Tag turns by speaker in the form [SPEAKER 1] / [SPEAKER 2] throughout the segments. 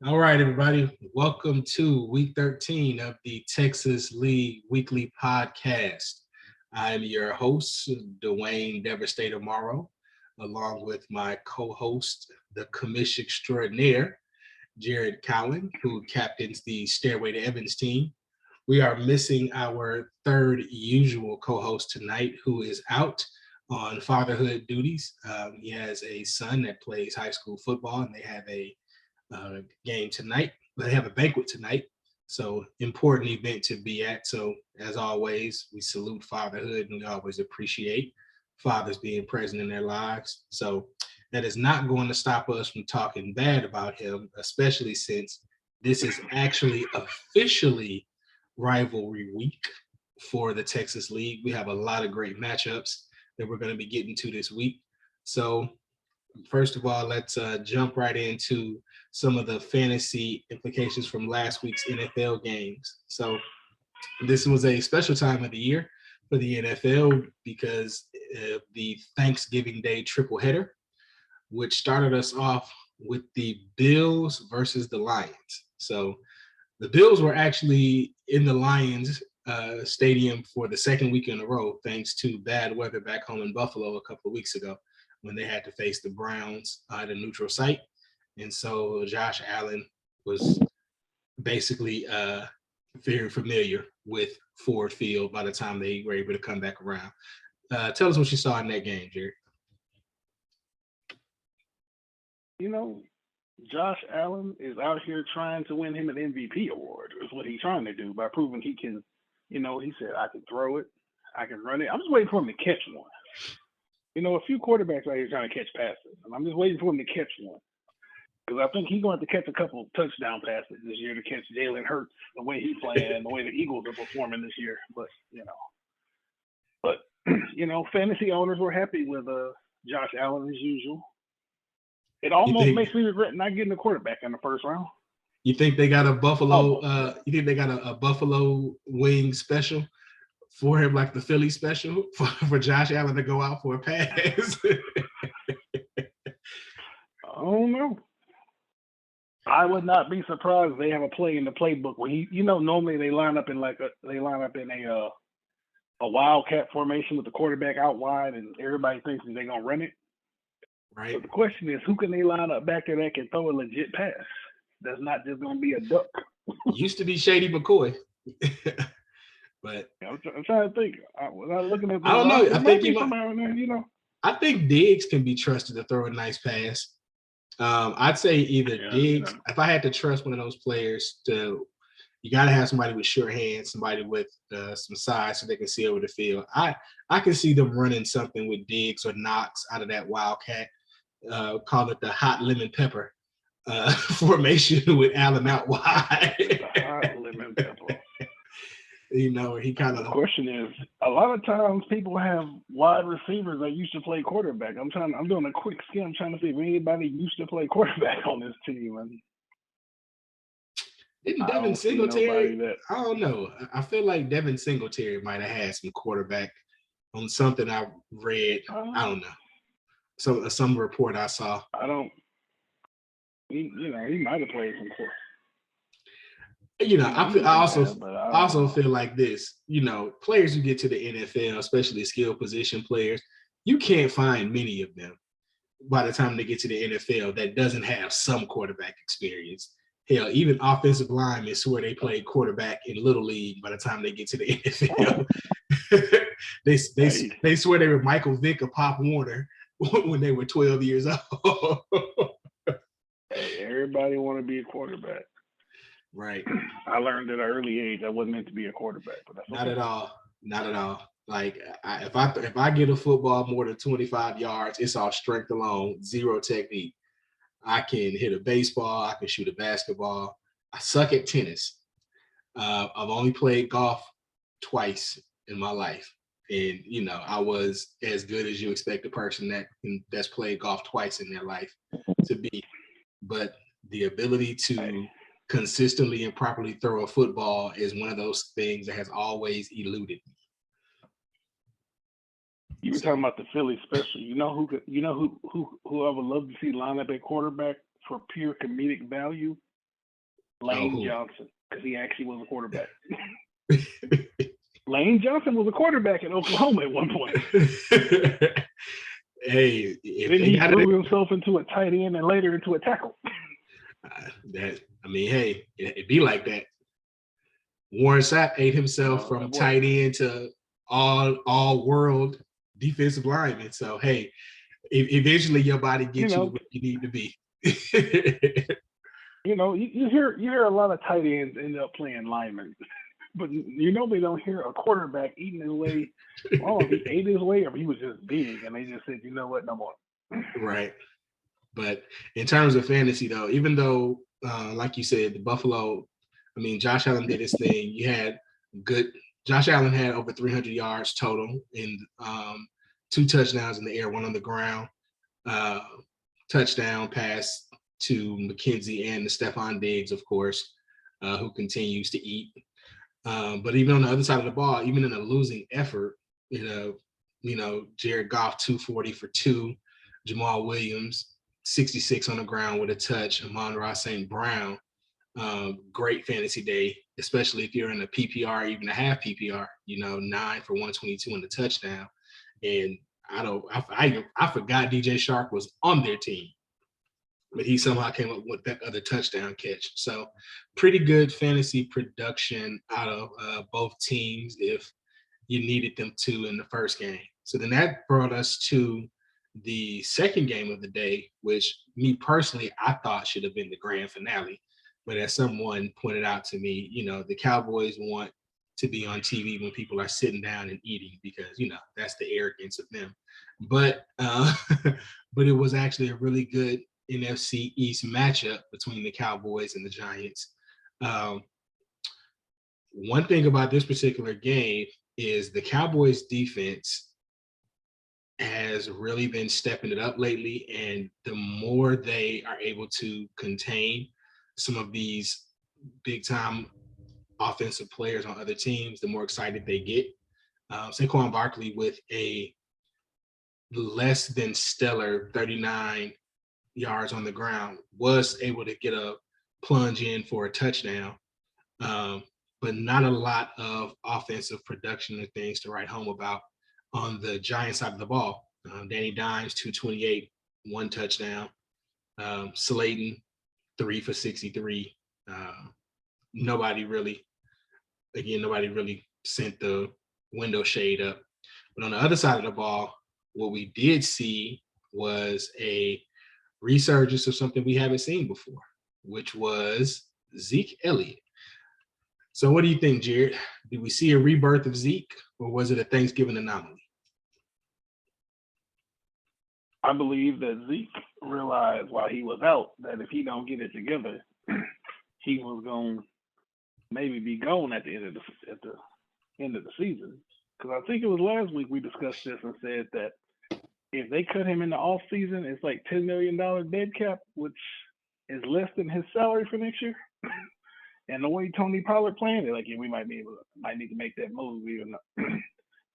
[SPEAKER 1] All right, everybody. Welcome to week 13 of the Texas League Weekly Podcast. I'm your host, Dwayne Devastator Morrow, along with my co-host, the commish extraordinaire, Jared Cowan, who captains the Stairway to Evans team. We are missing our third usual co-host tonight, who is out on fatherhood duties. He has a son that plays high school football, and they have a game tonight. They have a banquet tonight, so important event to be at. So as always, we salute fatherhood, and we always appreciate fathers being present in their lives. So that is not going to stop us from talking bad about him, especially since this is actually officially rivalry week for the Texas League. We have a lot of great matchups that we're going to be getting to this week. So first of all, let's jump right into some of the fantasy implications from last week's NFL games. So this was a special time of the year for the NFL because the Thanksgiving Day triple header, which started us off with the Bills versus the Lions. So the Bills were actually in the Lions stadium for the second week in a row, thanks to bad weather back home in Buffalo a couple of weeks ago when they had to face the Browns at a neutral site. And so Josh Allen was basically very familiar with Ford Field by the time they were able to come back around. Tell us what you saw in that game, Jared.
[SPEAKER 2] You know, Josh Allen is out here trying to win him an MVP award, is what he's trying to do by proving he can, he said, I can throw it, I can run it. I'm just waiting for him to catch one. A few quarterbacks out here trying to catch passes, and I'm just waiting for him to catch one. Because I think he's going to catch a couple touchdown passes this year to catch Jalen Hurts the way he's playing and the way the Eagles are performing this year. But fantasy owners were happy with Josh Allen as usual. It almost makes me regret not getting a quarterback in the first round.
[SPEAKER 1] You think they got a Buffalo? You think they got a Buffalo wing special for him, like the Philly special for Josh Allen to go out for a pass?
[SPEAKER 2] I don't know. I would not be surprised if they have a play in the playbook where normally they line up in a wildcat formation with the quarterback out wide, and everybody thinks they're gonna run it.
[SPEAKER 1] Right.
[SPEAKER 2] So the question is, who can they line up back there that can throw a legit pass? That's not just gonna be a duck.
[SPEAKER 1] Used to be Shady McCoy. But
[SPEAKER 2] I'm trying to think. Without looking at,
[SPEAKER 1] I don't know. I think you
[SPEAKER 2] might.
[SPEAKER 1] I think Diggs can be trusted to throw a nice pass. I'd say either Diggs. If I had to trust one of those players, you got to have somebody with sure hands, somebody with some size so they can see over the field. I can see them running something with Diggs or Knox out of that wildcat. Call it the hot lemon pepper formation with Allen out wide.
[SPEAKER 2] Hot lemon pepper.
[SPEAKER 1] He kind of.
[SPEAKER 2] The question is, a lot of times people have wide receivers that used to play quarterback. I'm doing a quick skim trying to see if anybody used to play quarterback on this team. And
[SPEAKER 1] didn't Devin Singletary? I don't know. I feel like Devin Singletary might have had some quarterback on something I read. I don't know. Some report I saw.
[SPEAKER 2] I don't. He might have played some quarterback.
[SPEAKER 1] I also feel like this. Players who get to the NFL, especially skill position players, you can't find many of them by the time they get to the NFL that doesn't have some quarterback experience. Hell, even offensive linemen swear they played quarterback in Little League by the time they get to the NFL. They swear they were Michael Vick or Pop Warner when they were 12 years old.
[SPEAKER 2] Hey, everybody want to be a quarterback.
[SPEAKER 1] Right.
[SPEAKER 2] I learned at an early age I wasn't meant to be a quarterback, but that's
[SPEAKER 1] not at all. Like if I get a football more than 25 yards, it's all strength alone, zero technique. I can hit a baseball, I can shoot a basketball. I suck at tennis. I've only played golf twice in my life, and I was as good as you expect a person that's played golf twice in their life to be. But the ability to consistently and properly throw a football is one of those things that has always eluded me.
[SPEAKER 2] You were talking about the Philly special. Who I would love to see line up at quarterback for pure comedic value? Lane Johnson, because he actually was a quarterback. Lane Johnson was a quarterback in Oklahoma at one point.
[SPEAKER 1] Hey,
[SPEAKER 2] then he grew himself into a tight end and later into a tackle.
[SPEAKER 1] Hey, it'd be like that. Warren Sapp ate himself from tight end to all world defensive lineman. So hey, eventually your body gets you where you need to be.
[SPEAKER 2] You hear a lot of tight ends end up playing linemen, but you normally don't hear a quarterback eating his way. Oh, he ate his way, or he was just big, and they just said, you know what, no more.
[SPEAKER 1] Right. But in terms of fantasy, though, even though, like you said, the Buffalo, Josh Allen did his thing. Josh Allen had over 300 yards total and 2 touchdowns in the air, 1 on the ground, touchdown pass to McKenzie and to Stephon Diggs, of course, who continues to eat. But even on the other side of the ball, even in a losing effort, Jared Goff 240 for 2, Jamal Williams 66 on the ground with a touch, Amon-Ra St. Brown, great fantasy day, especially if you're in a PPR, even a half PPR, 9 for 122 on the touchdown. And I forgot DJ Shark was on their team, but he somehow came up with that other touchdown catch. So pretty good fantasy production out of both teams if you needed them to in the first game. So then that brought us to the second game of the day, which me personally, I thought should have been the grand finale. But as someone pointed out to me, the Cowboys want to be on TV when people are sitting down and eating because, that's the arrogance of them. But but it was actually a really good NFC East matchup between the Cowboys and the Giants. One thing about this particular game is the Cowboys defense has really been stepping it up lately. And the more they are able to contain some of these big time offensive players on other teams, the more excited they get. Saquon Barkley with a less than stellar 39 yards on the ground was able to get a plunge in for a touchdown, but not a lot of offensive production or things to write home about on the Giants side of the ball. Danny Dimes 228, 1 touchdown. Slayton 3 for 63. Nobody really sent the window shade up. But on the other side of the ball, what we did see was a resurgence of something we haven't seen before, which was Zeke Elliott. So what do you think, Jared? Did we see a rebirth of Zeke, or was it a Thanksgiving anomaly?
[SPEAKER 2] I believe that Zeke realized while he was out that if he don't get it together, he was going to maybe be gone at the end of the season. Because I think it was last week we discussed this and said that if they cut him in the off season, it's like $10 million dead cap, which is less than his salary for next year. And the way Tony Pollard planned it, we might need to make that move. Even though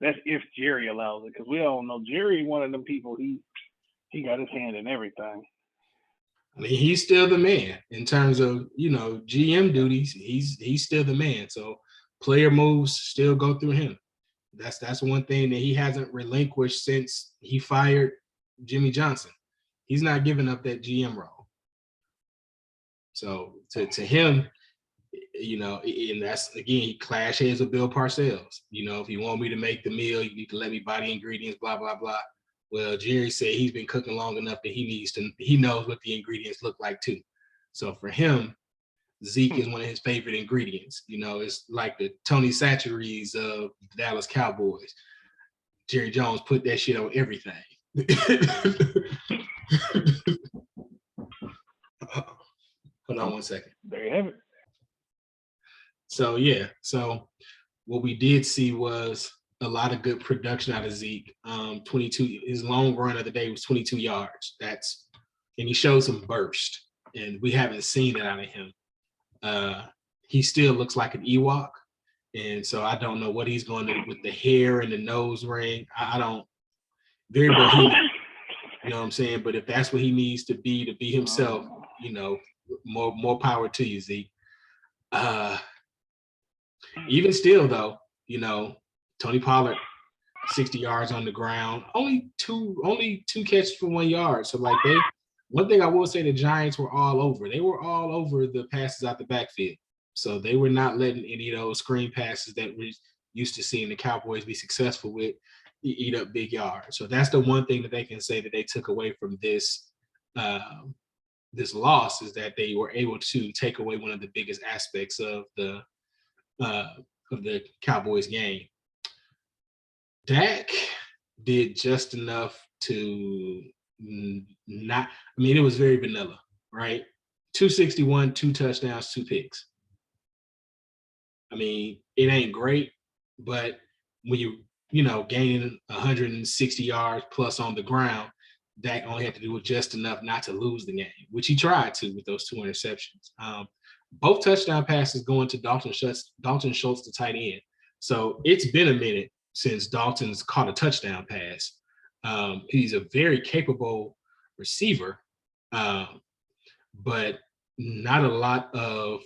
[SPEAKER 2] that's if Jerry allows it, because we all know Jerry, one of them people, he got his hand in everything.
[SPEAKER 1] He's still the man in terms of GM duties. He's still the man. So player moves still go through him. That's one thing that he hasn't relinquished since he fired Jimmy Johnson. He's not giving up that GM role. So to him, and that's, again, he clash heads with Bill Parcells. If you want me to make the meal, you need to let me buy the ingredients, blah, blah, blah. Well, Jerry said he's been cooking long enough that he knows what the ingredients look like too. So for him, Zeke is one of his favorite ingredients. It's like the Tony Chachere's of the Dallas Cowboys. Jerry Jones put that shit on everything. Hold on one second.
[SPEAKER 2] There you have it.
[SPEAKER 1] So, yeah. So what we did see was a lot of good production out of Zeke. 22, his long run of the day was 22 yards. And he showed some burst, and we haven't seen that out of him. He still looks like an Ewok, and so I don't know what he's going to do with the hair and the nose ring. I don't. Very Bohemian, you know what I'm saying? But if that's what he needs to be himself, more power to you, Zeke. Even still, though, Tony Pollard, 60 yards on the ground, only two catches for 1 yard. So like one thing I will say, the Giants were all over. They were all over the passes out the backfield. So they were not letting any of those screen passes that we're used to seeing the Cowboys be successful with eat up big yards. So that's the one thing that they can say that they took away from this this loss, is that they were able to take away one of the biggest aspects of the Cowboys game. Dak did just enough to not, I mean, it was very vanilla, right? 261, 2 touchdowns, 2 picks. I mean, it ain't great, but when gaining 160 yards plus on the ground, Dak only had to do just enough not to lose the game, which he tried to with those 2 interceptions. Both touchdown passes going to Dalton Schultz, the tight end. So it's been a minute since Dalton's caught a touchdown pass. He's a very capable receiver, but not a lot of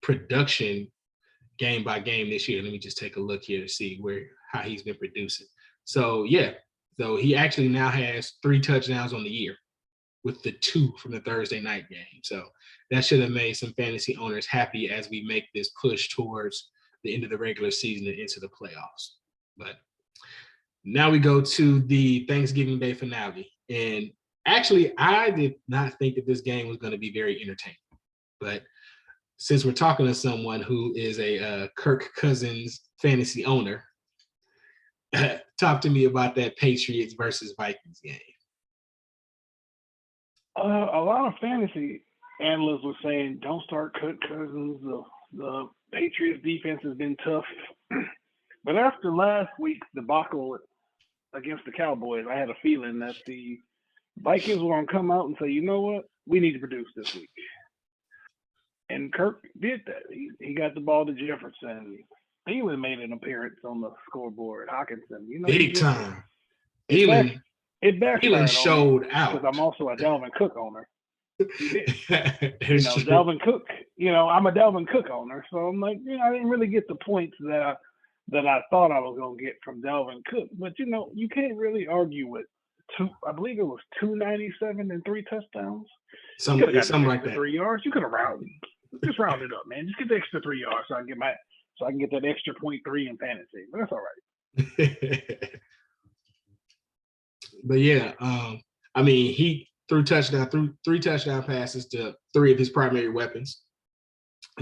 [SPEAKER 1] production game by game this year. Let me just take a look here to see how he's been producing. So yeah, so he actually now has 3 touchdowns on the year, with the 2 from the Thursday night game. So that should have made some fantasy owners happy as we make this push towards the end of the regular season and into the playoffs. But now we go to the Thanksgiving Day finale. And actually, I did not think that this game was going to be very entertaining. But since we're talking to someone who is a Kirk Cousins fantasy owner, talk to me about that Patriots versus Vikings game.
[SPEAKER 2] A lot of fantasy analysts were saying, don't start Kirk Cousins. The Patriots defense has been tough. But after last week's debacle against the Cowboys, I had a feeling that the Vikings were going to come out and say, you know what? We need to produce this week. And Kirk did that. He got the ball to Jefferson. Thielen made an appearance on the scoreboard. Hockenson,
[SPEAKER 1] big time.
[SPEAKER 2] It backfired
[SPEAKER 1] showed out.
[SPEAKER 2] Because I'm also a Dalvin Cook owner. Dalvin Cook. I'm a Dalvin Cook owner, so I'm like, I didn't really get the points that I thought I was gonna get from Dalvin Cook. But you can't really argue with I believe it was 297 and 3 touchdowns.
[SPEAKER 1] Something like that.
[SPEAKER 2] 3 yards. You could have rounded. Just round it up, man. Just get the extra 3 yards so I can get that extra 0.3 in fantasy. But that's all right.
[SPEAKER 1] But yeah, I mean, he threw 3 touchdown passes to 3 of his primary weapons: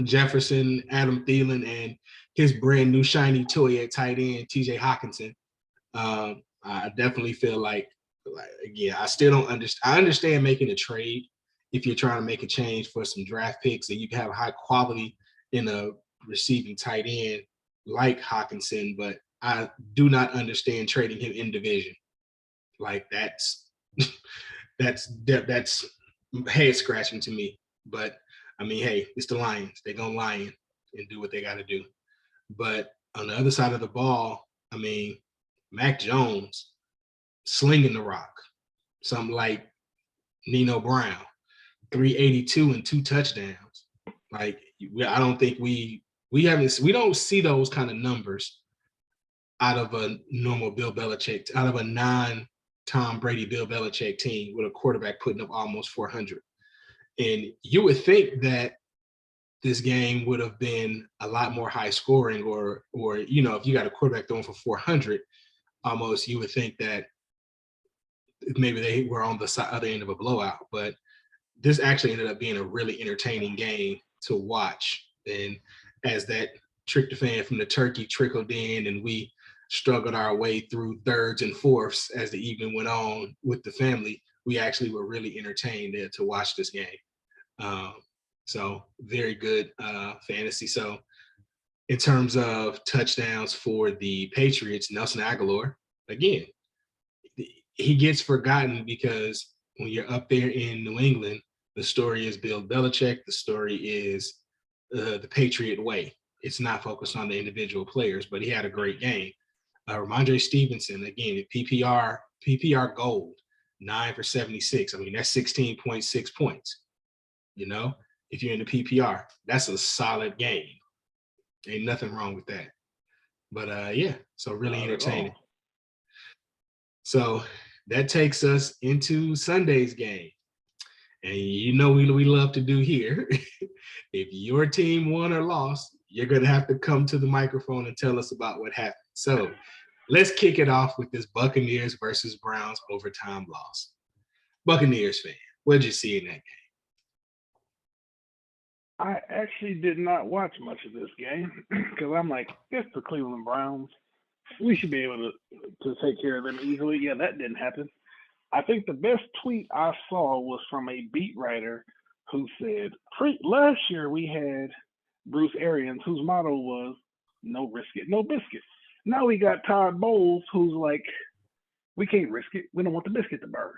[SPEAKER 1] Jefferson, Adam Thielen, and his brand new shiny toy at tight end, TJ Hockenson. I definitely feel like again, I still don't understand. I understand making a trade if you're trying to make a change for some draft picks and you can have high quality in a receiving tight end like Hockenson, but I do not understand trading him in division. Like that's head scratching to me. But I mean, hey, it's the Lions. They're gonna lion and do what they got to do. But on the other side of the ball, I mean, Mac Jones slinging the rock, something like Nino Brown, 382 and 2 touchdowns. Like, I don't think we don't see those kind of numbers out of a normal Bill Belichick, out of a non-Tom Brady Bill Belichick team with a quarterback putting up almost 400. And you would think that this game would have been a lot more high scoring, or if you got a quarterback throwing for 400, almost you would think that maybe they were on the other end of a blowout. But this actually ended up being a really entertaining game to watch. And as that tryptophan from the turkey trickled in and we struggled our way through thirds and fourths as the evening went on with the family, we actually were really entertained there to watch this game. So very good fantasy. So in terms of touchdowns for the Patriots, Nelson Aguilar, again, he gets forgotten because when you're up there in New England, the story is Bill Belichick. The story is the Patriot way. It's not focused on the individual players, but he had a great game. Ramondre Stevenson, again, PPR gold, 9 for 76. I mean, that's 16.6 points. if you're in the PPR. That's a solid game. Ain't nothing wrong with that. But yeah, so really entertaining. So that takes us into Sunday's game. And you know we love to do here. If your team won or lost, you're going to have to come to the microphone and tell us about what happened. So let's kick it off with this Buccaneers versus Browns overtime loss. Buccaneers fan, what did you see in that game?
[SPEAKER 2] I actually did not watch much of this game because I'm like, it's the Cleveland Browns. We should be able to take care of them easily. Yeah, that didn't happen. I think the best tweet I saw was from a beat writer who said, last year we had Bruce Arians, whose motto was, no risk it, no biscuit. Now we got Todd Bowles, who's like, we can't risk it. We don't want the biscuit to burn.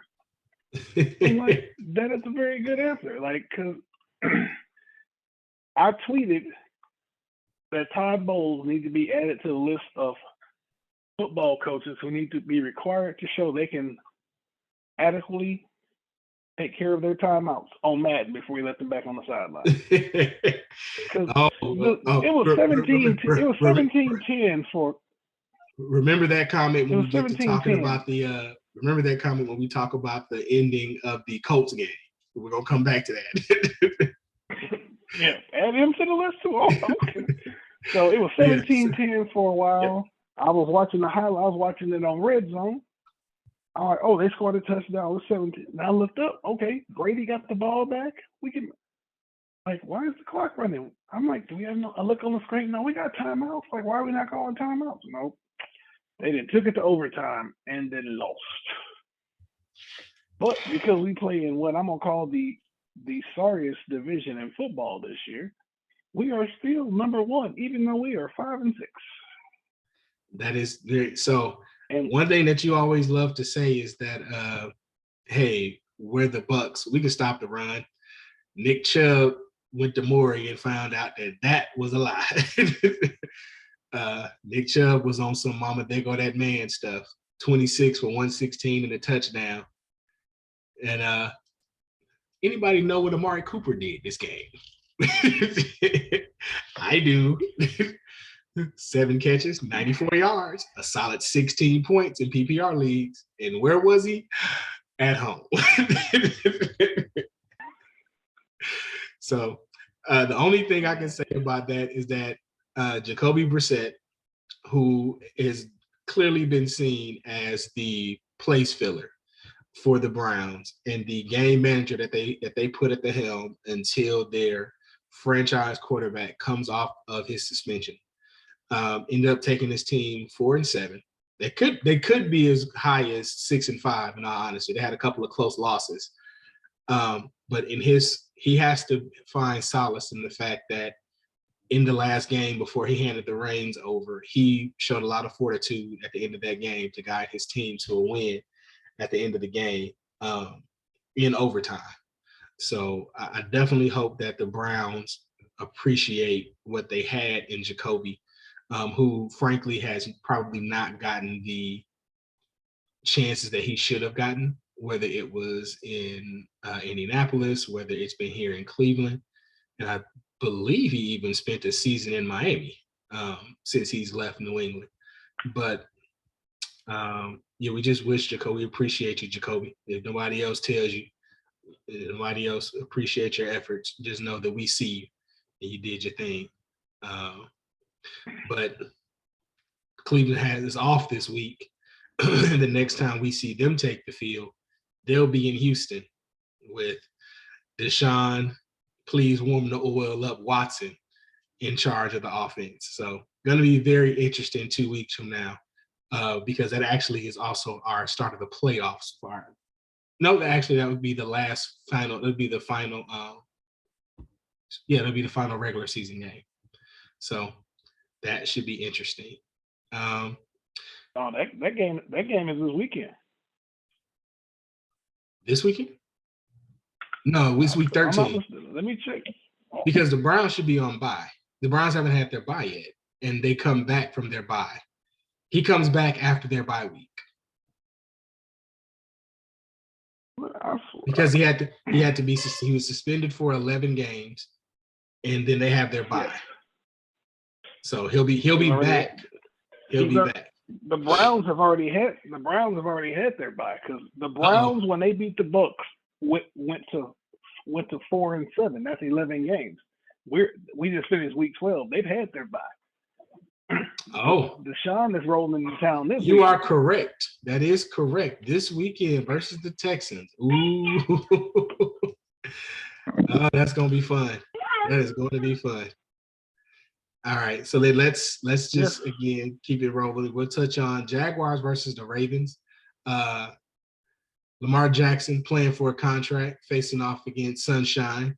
[SPEAKER 2] I'm like, that is a very good answer. Like, because I tweeted that Todd Bowles needs to be added to the list of football coaches who need to be required to show they can adequately take care of their timeouts on Madden before we let them back on the sideline. It was 17-10 for.
[SPEAKER 1] Remember that comment when we get to talking about the. Remember that comment when we talk about the ending of the Colts game. We're gonna come back to that.
[SPEAKER 2] Yeah, add him to the list too. Oh, okay. So it was 17-10 for a while. Yep. I was watching the highlight. I was watching it on Red Zone. I'm like, oh, they scored a touchdown. It was 17. Now I looked up. Okay, Brady got the ball back. We can. Like, why is the clock running? I'm like, do we have no? I look on the screen. No, we got timeouts. Like, why are we not calling timeouts? Nope. They didn't. Took it to overtime and then lost. But because we play in what I'm gonna call the sorriest division in football this year, we are still number one, even though we are 5-6.
[SPEAKER 1] That is very so. And one thing that you always love to say is that, hey, we're the Bucks. We can stop the run. Nick Chubb went to Maury and found out that was a lie. Nick Chubb was on some mama, there go that man stuff. 26 for 116 and a touchdown. And anybody know what Amari Cooper did this game? I do. 7 catches, 94 yards, a solid 16 points in PPR leagues. And where was he? At home. So the only thing I can say about that is that Jacoby Brissett, who has clearly been seen as the place filler for the Browns and the game manager that they put at the helm until their franchise quarterback comes off of his suspension, ended up taking his team 4-7. They could be as high as 6-5. In all honesty, they had a couple of close losses, but he has to find solace in the fact that in the last game before he handed the reins over, he showed a lot of fortitude at the end of that game to guide his team to a win at the end of the game in overtime. So I definitely hope that the Browns appreciate what they had in Jacoby, who frankly has probably not gotten the chances that he should have gotten, whether it was in Indianapolis, whether it's been here in Cleveland. And I believe he even spent a season in Miami since he's left New England. But yeah, we just wish Jacoby, appreciate you, Jacoby. If nobody else tells you, nobody else appreciates your efforts, just know that we see you and you did your thing. But Cleveland is off this week. The next time we see them take the field, they'll be in Houston with Deshaun, please warm the oil up, Watson in charge of the offense. So going to be very interesting 2 weeks from now, because that actually is also our start of the playoffs. No, actually that would be the final. It would be the final. That'll be the final regular season game. So that should be interesting.
[SPEAKER 2] That game is this weekend.
[SPEAKER 1] This weekend? No, it's week 13.
[SPEAKER 2] Let me check.
[SPEAKER 1] Because the Browns should be on bye. The Browns haven't had their bye yet, and they come back from their bye. He comes back after their bye week. because he was suspended for 11 games, and then they have their bye.
[SPEAKER 2] Yes.
[SPEAKER 1] So he'll be back. He'll be back.
[SPEAKER 2] The Browns have already had their bye, because the Browns, when they beat the Bucs, went to 4-7. That's 11 games. We just finished week 12. They've had their bye.
[SPEAKER 1] Oh,
[SPEAKER 2] Deshaun is rolling into town this
[SPEAKER 1] you
[SPEAKER 2] weekend.
[SPEAKER 1] are correct. That is correct. This weekend versus the Texans. Ooh. Oh, that's gonna be fun. That is going to be fun. All right, so let's just again keep it rolling. We'll touch on Jaguars versus the Ravens. Lamar Jackson playing for a contract, facing off against Sunshine.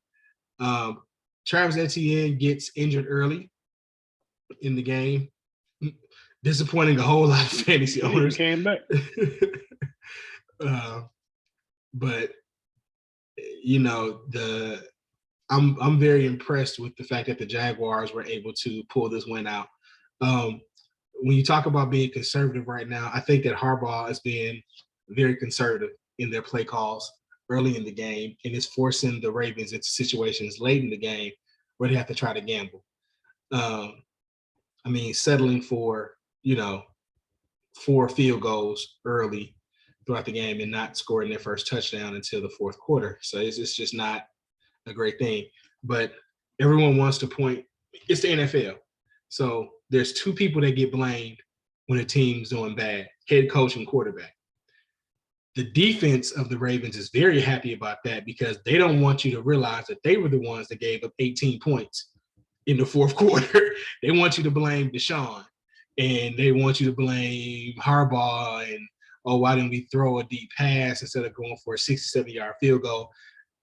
[SPEAKER 1] Travis Etienne gets injured early in the game, disappointing a whole lot of fantasy owners.
[SPEAKER 2] He came back.
[SPEAKER 1] But you know, I'm very impressed with the fact that the Jaguars were able to pull this win out. When you talk about being conservative right now, I think that Harbaugh is being very conservative in their play calls early in the game, and it's forcing the Ravens into situations late in the game where they have to try to gamble. Settling for, 4 field goals early throughout the game and not scoring their first touchdown until the fourth quarter. So it's just not a great thing. But everyone wants to point, it's the NFL. So there's 2 people that get blamed when a team's doing bad: head coach and quarterback. The defense of the Ravens is very happy about that, because they don't want you to realize that they were the ones that gave up 18 points in the fourth quarter. They want you to blame Deshaun, and they want you to blame Harbaugh, and, why didn't we throw a deep pass instead of going for a 67-yard field goal?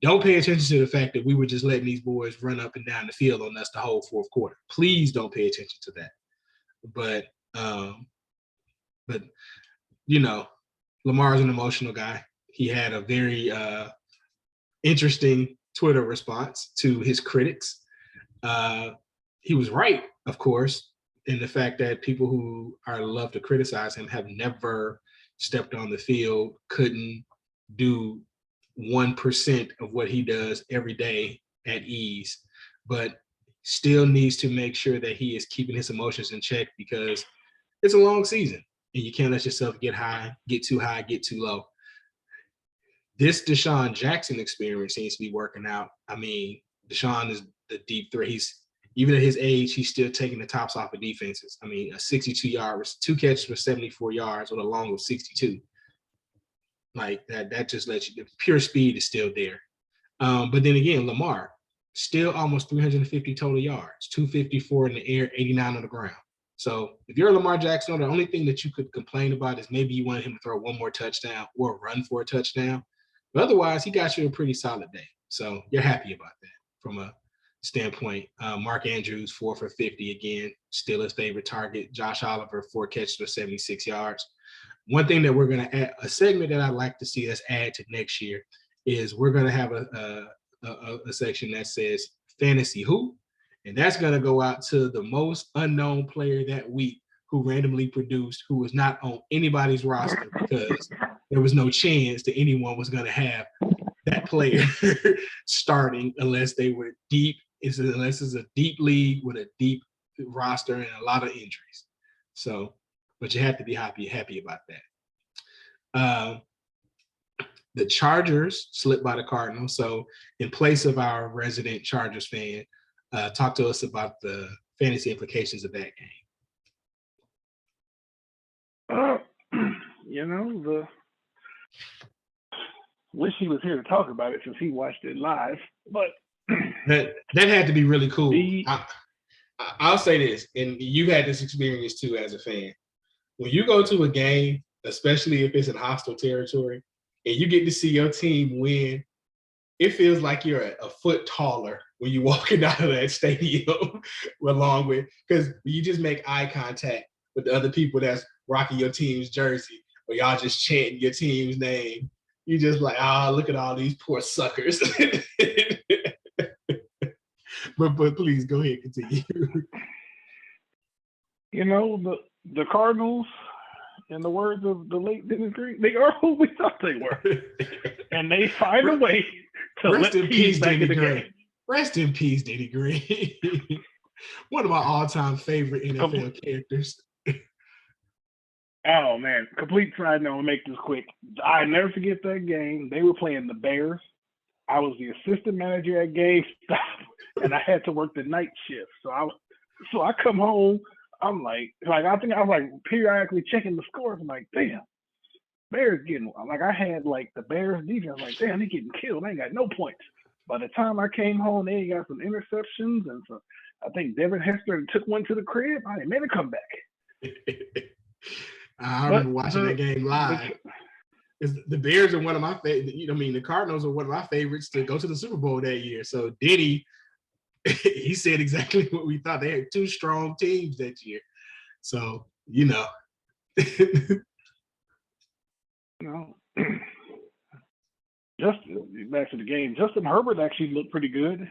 [SPEAKER 1] Don't pay attention to the fact that we were just letting these boys run up and down the field on us the whole fourth quarter. Please don't pay attention to that. But Lamar's an emotional guy. He had a very interesting Twitter response to his critics. He was right, of course, in the fact that people who love to criticize him have never stepped on the field, couldn't do 1% of what he does every day at ease, but still needs to make sure that he is keeping his emotions in check, because it's a long season and you can't let yourself get too high, get too low. This Deshaun Jackson experience seems to be working out. Deshaun is the deep threat. Even at his age, he's still taking the tops off of defenses. A 62-yard, 2 catches for 74 yards with a long of 62. Like that just lets you, the pure speed is still there. But then again, Lamar, still almost 350 total yards, 254 in the air, 89 on the ground. So if you're a Lamar Jackson, the only thing that you could complain about is maybe you wanted him to throw one more touchdown or run for a touchdown. But otherwise, he got you a pretty solid day. So you're happy about that from a standpoint. Mark Andrews, 4 for 50 again, still his favorite target. Josh Oliver, 4 catches for 76 yards. One thing that we're going to add, a segment that I'd like to see us add to next year, is we're going to have a section that says Fantasy Who, and that's going to go out to the most unknown player that week who randomly produced, who was not on anybody's roster, because there was no chance that anyone was going to have that player starting unless they were deep, unless it's a deep league with a deep roster and a lot of injuries. So, but you have to be happy about that. The Chargers slipped by the Cardinals. So in place of our resident Chargers fan, talk to us about the fantasy implications of that game.
[SPEAKER 2] Wish he was here to talk about it since he watched it live. But
[SPEAKER 1] that had to be really cool. I'll say this, and you had this experience too as a fan. When you go to a game, especially if it's in hostile territory, and you get to see your team win, it feels like you're a foot taller when you're walking out of that stadium, along with, because you just make eye contact with the other people that's rocking your team's jersey, or y'all just chanting your team's name. You just like, look at all these poor suckers. But please go ahead, continue.
[SPEAKER 2] The Cardinals, in the words of the late Dennis Green, they are who we thought they were. And they find a way to let Pease back in the game.
[SPEAKER 1] Rest in peace, Denny Green. One of my all-time favorite NFL characters.
[SPEAKER 2] Oh, man. Complete side note, I'll make this quick. I never forget that game. They were playing the Bears. I was the assistant manager at GameStop, and I had to work the night shift. So I come home. I'm like I think I was like periodically checking the scores. I'm like, damn, Bears getting like I had like the Bears defense. Like, damn, they getting killed. They ain't got no points. By the time I came home, they got some interceptions, and so I think Devin Hester took one to the crib. I made a comeback.
[SPEAKER 1] I remember watching that game live. The Bears are one of my favorite. The Cardinals are one of my favorites to go to the Super Bowl that year. So Diddy, he said exactly what we thought. They had two strong teams that year. So,
[SPEAKER 2] just back to the game. Justin Herbert actually looked pretty good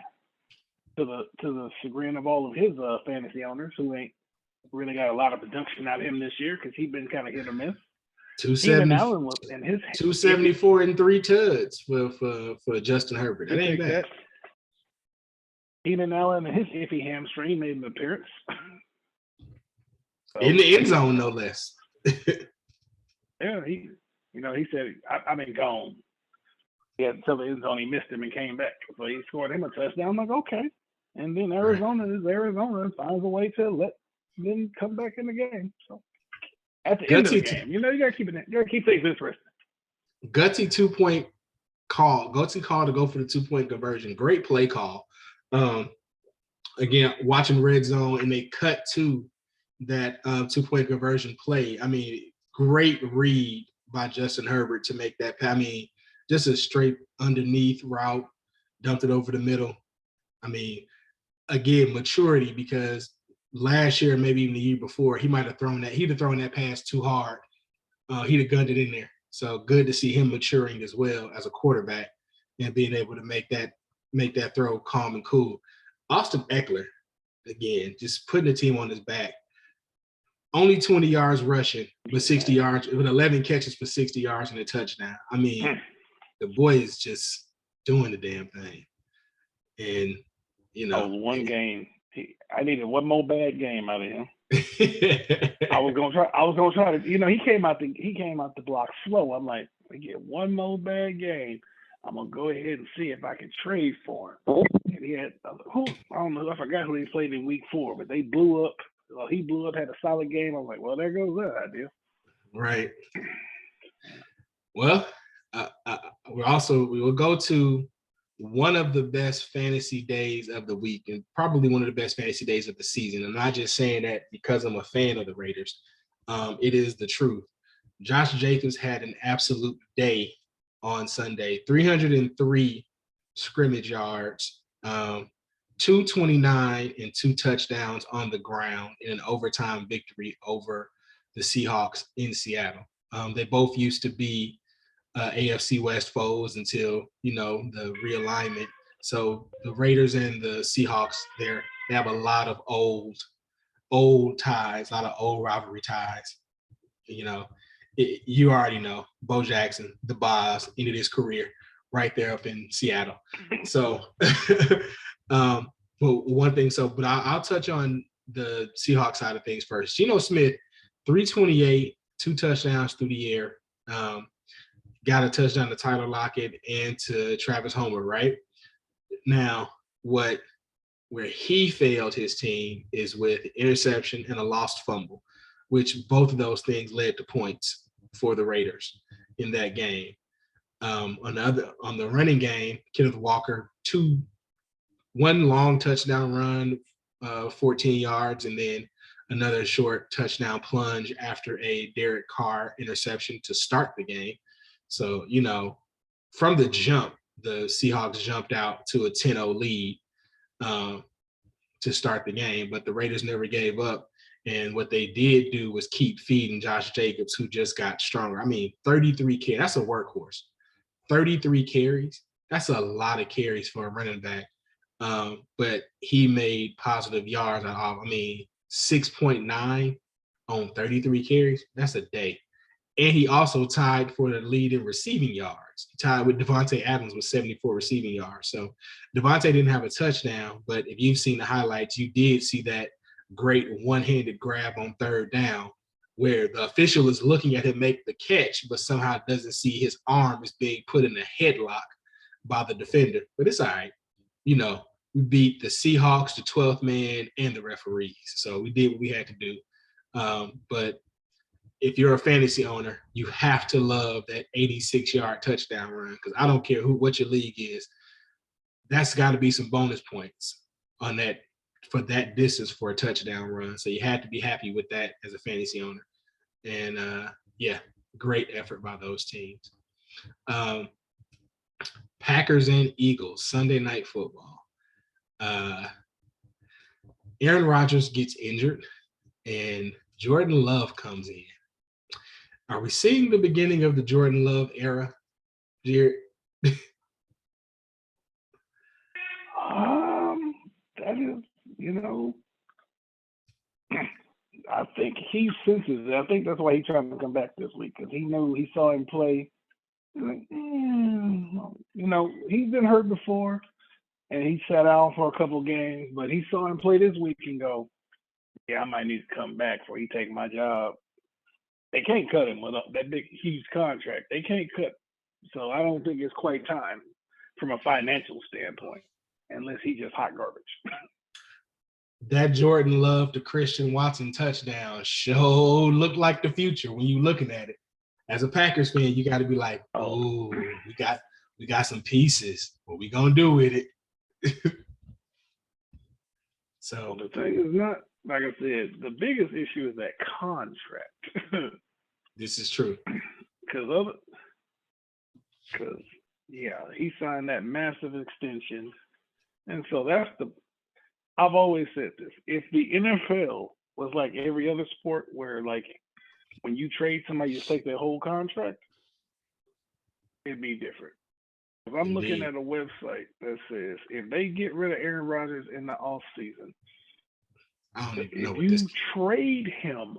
[SPEAKER 2] to the chagrin of all of his fantasy owners who ain't really got a lot of production out of him this year because he's been kind of hit or miss.
[SPEAKER 1] 274 and 3 tuds for Justin Herbert. That ain't bad.
[SPEAKER 2] Keenan Allen and his iffy hamstring made an appearance.
[SPEAKER 1] In the end zone, no less.
[SPEAKER 2] Yeah, he said, I've been gone. He had to tell the end zone he missed him and came back. So he scored him a touchdown. I'm like, okay. And then Arizona finds a way to let them come back in the game. So at the end of the game, you gotta keep things interesting.
[SPEAKER 1] Gutsy 2-point call. Gutsy call to go for the 2-point conversion. Great play call. Again, watching Red Zone and they cut to that 2-point conversion play. I mean, great read by Justin Herbert to make that. I mean, just a straight underneath route, dumped it over the middle. I mean, again, maturity, because last year, maybe even the year before, he'd have thrown that pass too hard. He'd have gunned it in there. So good to see him maturing as well as a quarterback and being able to make that throw calm and cool. Austin Eckler, again, just putting the team on his back. Only 20 yards rushing, but 60 yards, with 11 catches for 60 yards and a touchdown. I mean, the boy is just doing the damn thing. And,
[SPEAKER 2] one game. I needed one more bad game out of him. I was gonna try to. He came out the block slow. I'm like, we get one more bad game. I'm gonna go ahead and see if I can trade for him. And he had I don't know. I forgot who they played in week 4, but they blew up. Well, he blew up, had a solid game. I'm like, well, there goes that idea.
[SPEAKER 1] Right. Well, we will go to one of the best fantasy days of the week and probably one of the best fantasy days of the season. I'm not just saying that because I'm a fan of the Raiders. It is the truth. Josh Jacobs had an absolute day on Sunday. 303 scrimmage yards, 229 and 2 touchdowns on the ground in an overtime victory over the Seahawks in Seattle. They both used to be AFC West foes until, the realignment. So the Raiders and the Seahawks, they have a lot of old ties, a lot of old rivalry ties. You already know Bo Jackson, the boss, ended his career right there up in Seattle. So, but I'll touch on the Seahawks side of things first. Geno Smith, 328, 2 touchdowns through the air. Got a touchdown to Tyler Lockett and to Travis Homer, right? Now, where he failed his team is with interception and a lost fumble, which both of those things led to points for the Raiders in that game. On the running game, Kenneth Walker, one long touchdown run, 14 yards, and then another short touchdown plunge after a Derek Carr interception to start the game. So, from the jump, the Seahawks jumped out to a 10-0 lead to start the game, but the Raiders never gave up. And what they did do was keep feeding Josh Jacobs, who just got stronger. I mean, 33 carries, that's a workhorse. 33 carries, that's a lot of carries for a running back. But he made positive yards. 6.9 on 33 carries, that's a day. And he also tied for the lead in receiving yards. He tied with Devontae Adams with 74 receiving yards. So Devontae didn't have a touchdown, but if you've seen the highlights, you did see that great one-handed grab on third down where the official is looking at him make the catch, but somehow doesn't see his arm is being put in a headlock by the defender. But it's all right. You know, we beat the Seahawks, the 12th man, and the referees. So we did what we had to do. But if you're a fantasy owner, you have to love that 86-yard touchdown run because I don't care what your league is. That's got to be some bonus points on that for that distance for a touchdown run. So you had to be happy with that as a fantasy owner. And yeah, great effort by those teams. Packers and Eagles, Sunday Night Football. Aaron Rodgers gets injured and Jordan Love comes in. Are we seeing the beginning of the Jordan Love era, Jared?
[SPEAKER 2] That is, I think he senses it. I think that's why he's trying to come back this week because he saw him play. Like, he's been hurt before, and he sat out for a couple games, but he saw him play this week and go, yeah, I might need to come back before he take my job. They can't cut him with that big, huge contract. They can't cut. So I don't think it's quite time from a financial standpoint, unless he's just hot garbage.
[SPEAKER 1] That Jordan Love to Christian Watson touchdown sure looked like the future when you're looking at it. As a Packers fan, you got to be like, oh, we got some pieces. What we gonna do with it? So
[SPEAKER 2] the thing is not, like I said, the biggest issue is that contract.
[SPEAKER 1] This is true.
[SPEAKER 2] Because he signed that massive extension. And so I've always said this. If the NFL was like every other sport where, like, when you trade somebody, you take their whole contract, it'd be different. If I'm looking at a website that says if they get rid of Aaron Rodgers in the offseason, if you trade him,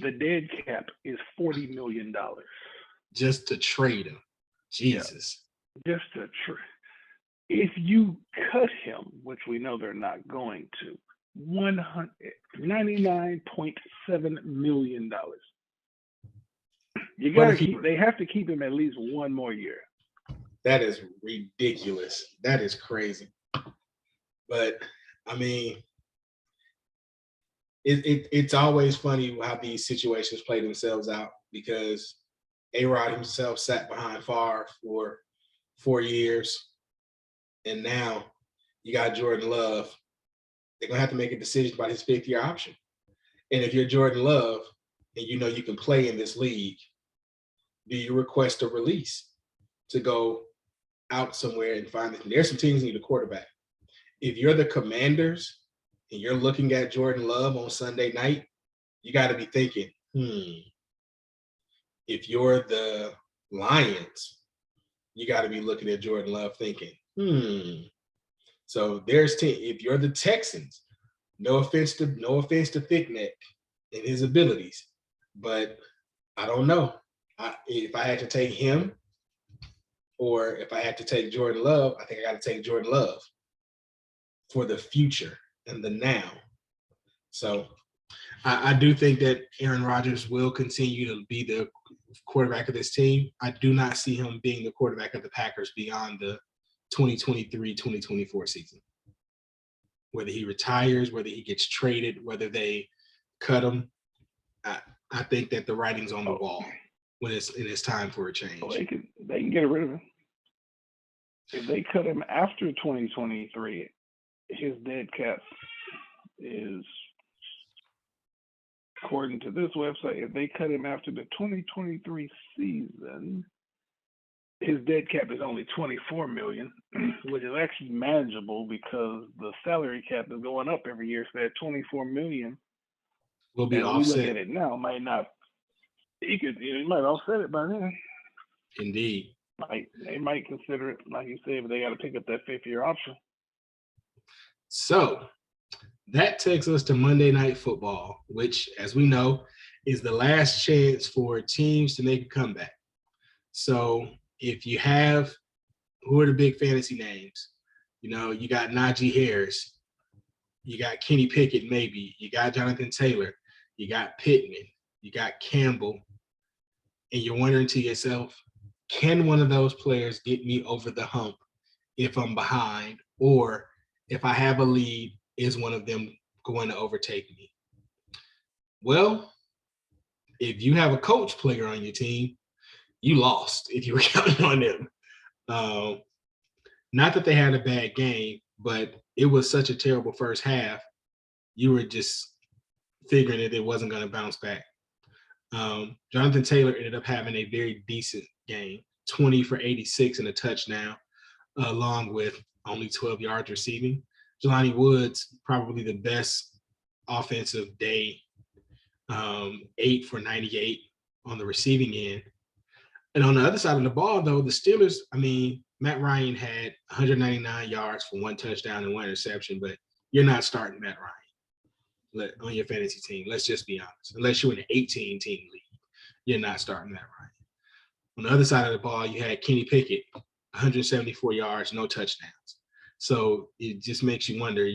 [SPEAKER 2] the dead cap is $40 million.
[SPEAKER 1] Just to trade him. Jesus.
[SPEAKER 2] Yeah, just to trade. If you cut him, which we know they're not going to, $99.7 million. They have to keep him at least one more year.
[SPEAKER 1] That is ridiculous. That is crazy. But I mean, it's always funny how these situations play themselves out because A-Rod himself sat behind Favre for 4 years. And now you got Jordan Love. They're going to have to make a decision about his fifth-year option. And if you're Jordan Love and you know you can play in this league, do you request a release to go out somewhere and find it? There's some teams that need a quarterback. If you're the Commanders and you're looking at Jordan Love on Sunday night, you got to be thinking, If you're the Lions, you got to be looking at Jordan Love thinking, So if you're the Texans, no offense to Thick Neck and his abilities, but I don't know. If I had to take him or if I had to take Jordan Love, I think I got to take Jordan Love for the future and the now. So I do think that Aaron Rodgers will continue to be the quarterback of this team. I do not see him being the quarterback of the Packers beyond the 2023-2024 season. Whether he retires, whether he gets traded, whether they cut him, I think that the writing's on the wall when it's time for a change.
[SPEAKER 2] They can get rid of him. If they cut him after 2023, his dead cap is, according to this website, if they cut him after the 2023 season, his dead cap is only $24 million, which is actually manageable because the salary cap is going up every year. So that $24 million
[SPEAKER 1] will be offset.
[SPEAKER 2] We look at it now, might not. He might offset it by then.
[SPEAKER 1] Indeed.
[SPEAKER 2] They might consider it, like you said, but they got to pick up that fifth-year option.
[SPEAKER 1] So that takes us to Monday Night Football, which, as we know, is the last chance for teams to make a comeback. So if you have, who are the big fantasy names? You got Najee Harris, you got Kenny Pickett, maybe, you got Jonathan Taylor, you got Pittman, you got Campbell, and you're wondering to yourself, can one of those players get me over the hump if I'm behind, or if I have a lead, is one of them going to overtake me? Well, if you have a coach player on your team, you lost if you were counting on them. Not that they had a bad game, but it was such a terrible first half. You were just figuring that it wasn't going to bounce back. Jonathan Taylor ended up having a very decent game, 20 for 86 and a touchdown, along with only 12 yards receiving. Jelani Woods, probably the best offensive day, 8 for 98 on the receiving end. And on the other side of the ball, though, the Steelers, Matt Ryan had 199 yards for 1 touchdown and 1 interception, but you're not starting Matt Ryan on your fantasy team. Let's just be honest. Unless you're in an 18-team league, you're not starting Matt Ryan. On the other side of the ball, you had Kenny Pickett, 174 yards, no touchdowns. So it just makes you wonder,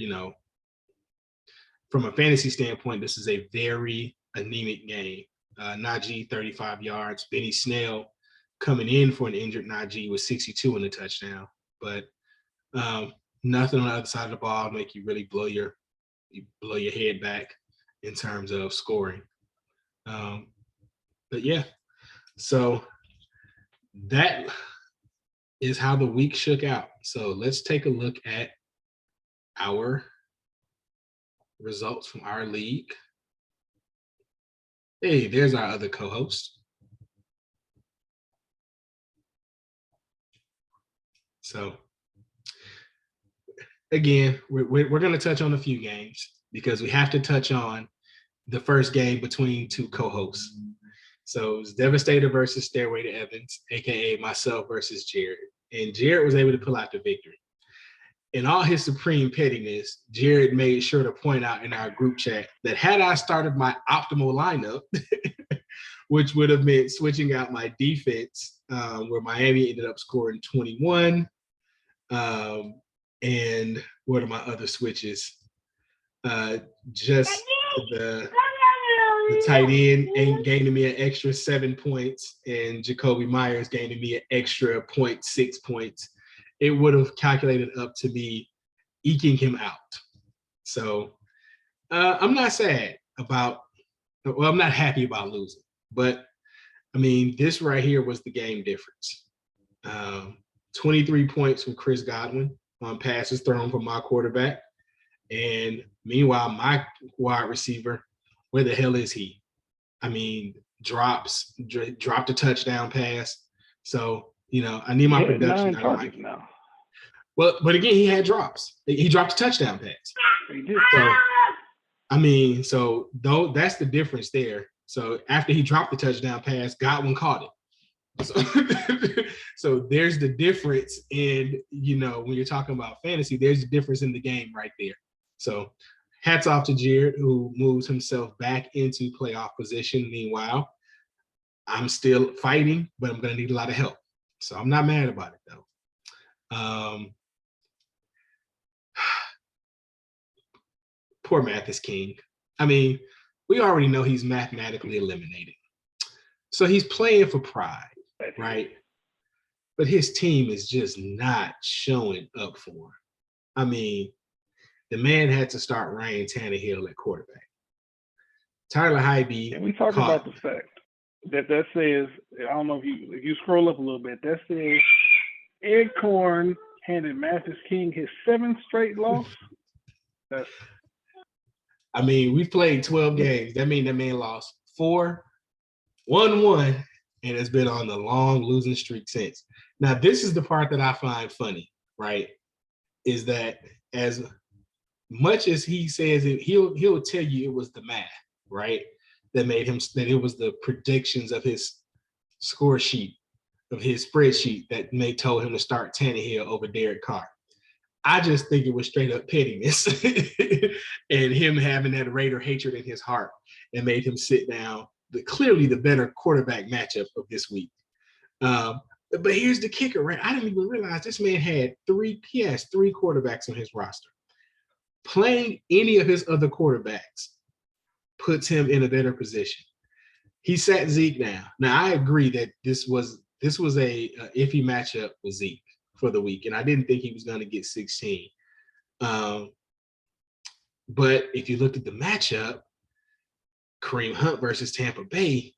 [SPEAKER 1] from a fantasy standpoint, this is a very anemic game. Najee, 35 yards. Benny Snell, coming in for an injured Najee, was 62 in the touchdown. But nothing on the other side of the ball make you really blow your head back in terms of scoring. But yeah, so that is how the week shook out. So let's take a look at our results from our league. Hey, there's our other co-host. So again, we're going to touch on a few games because we have to touch on the first game between two co-hosts. So it was Devastator versus Stairway to Evans, aka myself versus Jared. And Jared was able to pull out the victory. In all his supreme pettiness, Jared made sure to point out in our group chat that had I started my optimal lineup, which would have meant switching out my defense, where Miami ended up scoring 21. And what are my other switches? Just the tight end gaining me an extra 7 points, and Jacoby Myers gaining me an extra 0.6 points. It would have calculated up to me eking him out. So I'm not sad about, I'm not happy about losing, but this right here was the game difference. 23 points from Chris Godwin on passes thrown from my quarterback. And meanwhile, my wide receiver, where the hell is he? Dropped a touchdown pass. So, I need my production.
[SPEAKER 2] 9 targets now.
[SPEAKER 1] Well, but again, he had drops. He dropped a touchdown pass.
[SPEAKER 2] He did.
[SPEAKER 1] So though that's the difference there. So after he dropped the touchdown pass, Godwin caught it. So there's the difference in, when you're talking about fantasy, there's a difference in the game right there. So hats off to Jared, who moves himself back into playoff position. Meanwhile, I'm still fighting, but I'm going to need a lot of help. So I'm not mad about it, though. Poor Mathis King. We already know he's mathematically eliminated. So he's playing for pride, right? But his team is just not showing up for him. The man had to start Ryan Tannehill at quarterback. Tyler Hybe.
[SPEAKER 2] And we talked about the fact that says, I don't know if you scroll up a little bit, that says Ed Corn handed Mathis King his 7th straight loss.
[SPEAKER 1] We've played 12 games. That means that man lost 4, 1, and has been on the long losing streak since. Now, this is the part that I find funny, right? Is that as much as he says it, he'll tell you it was the math, right? That made him, that it was the predictions of his score sheet, of his spreadsheet that told him to start Tannehill over Derek Carr. I just think it was straight up pettiness and him having that Raider hatred in his heart and made him sit down clearly the better quarterback matchup of this week. But here's the kicker, right? I didn't even realize this man has three quarterbacks on his roster. Playing any of his other quarterbacks puts him in a better position. He sat Zeke down. Now, I agree that this was a iffy matchup with Zeke for the week, and I didn't think he was going to get 16. But if you looked at the matchup, Kareem Hunt versus Tampa Bay,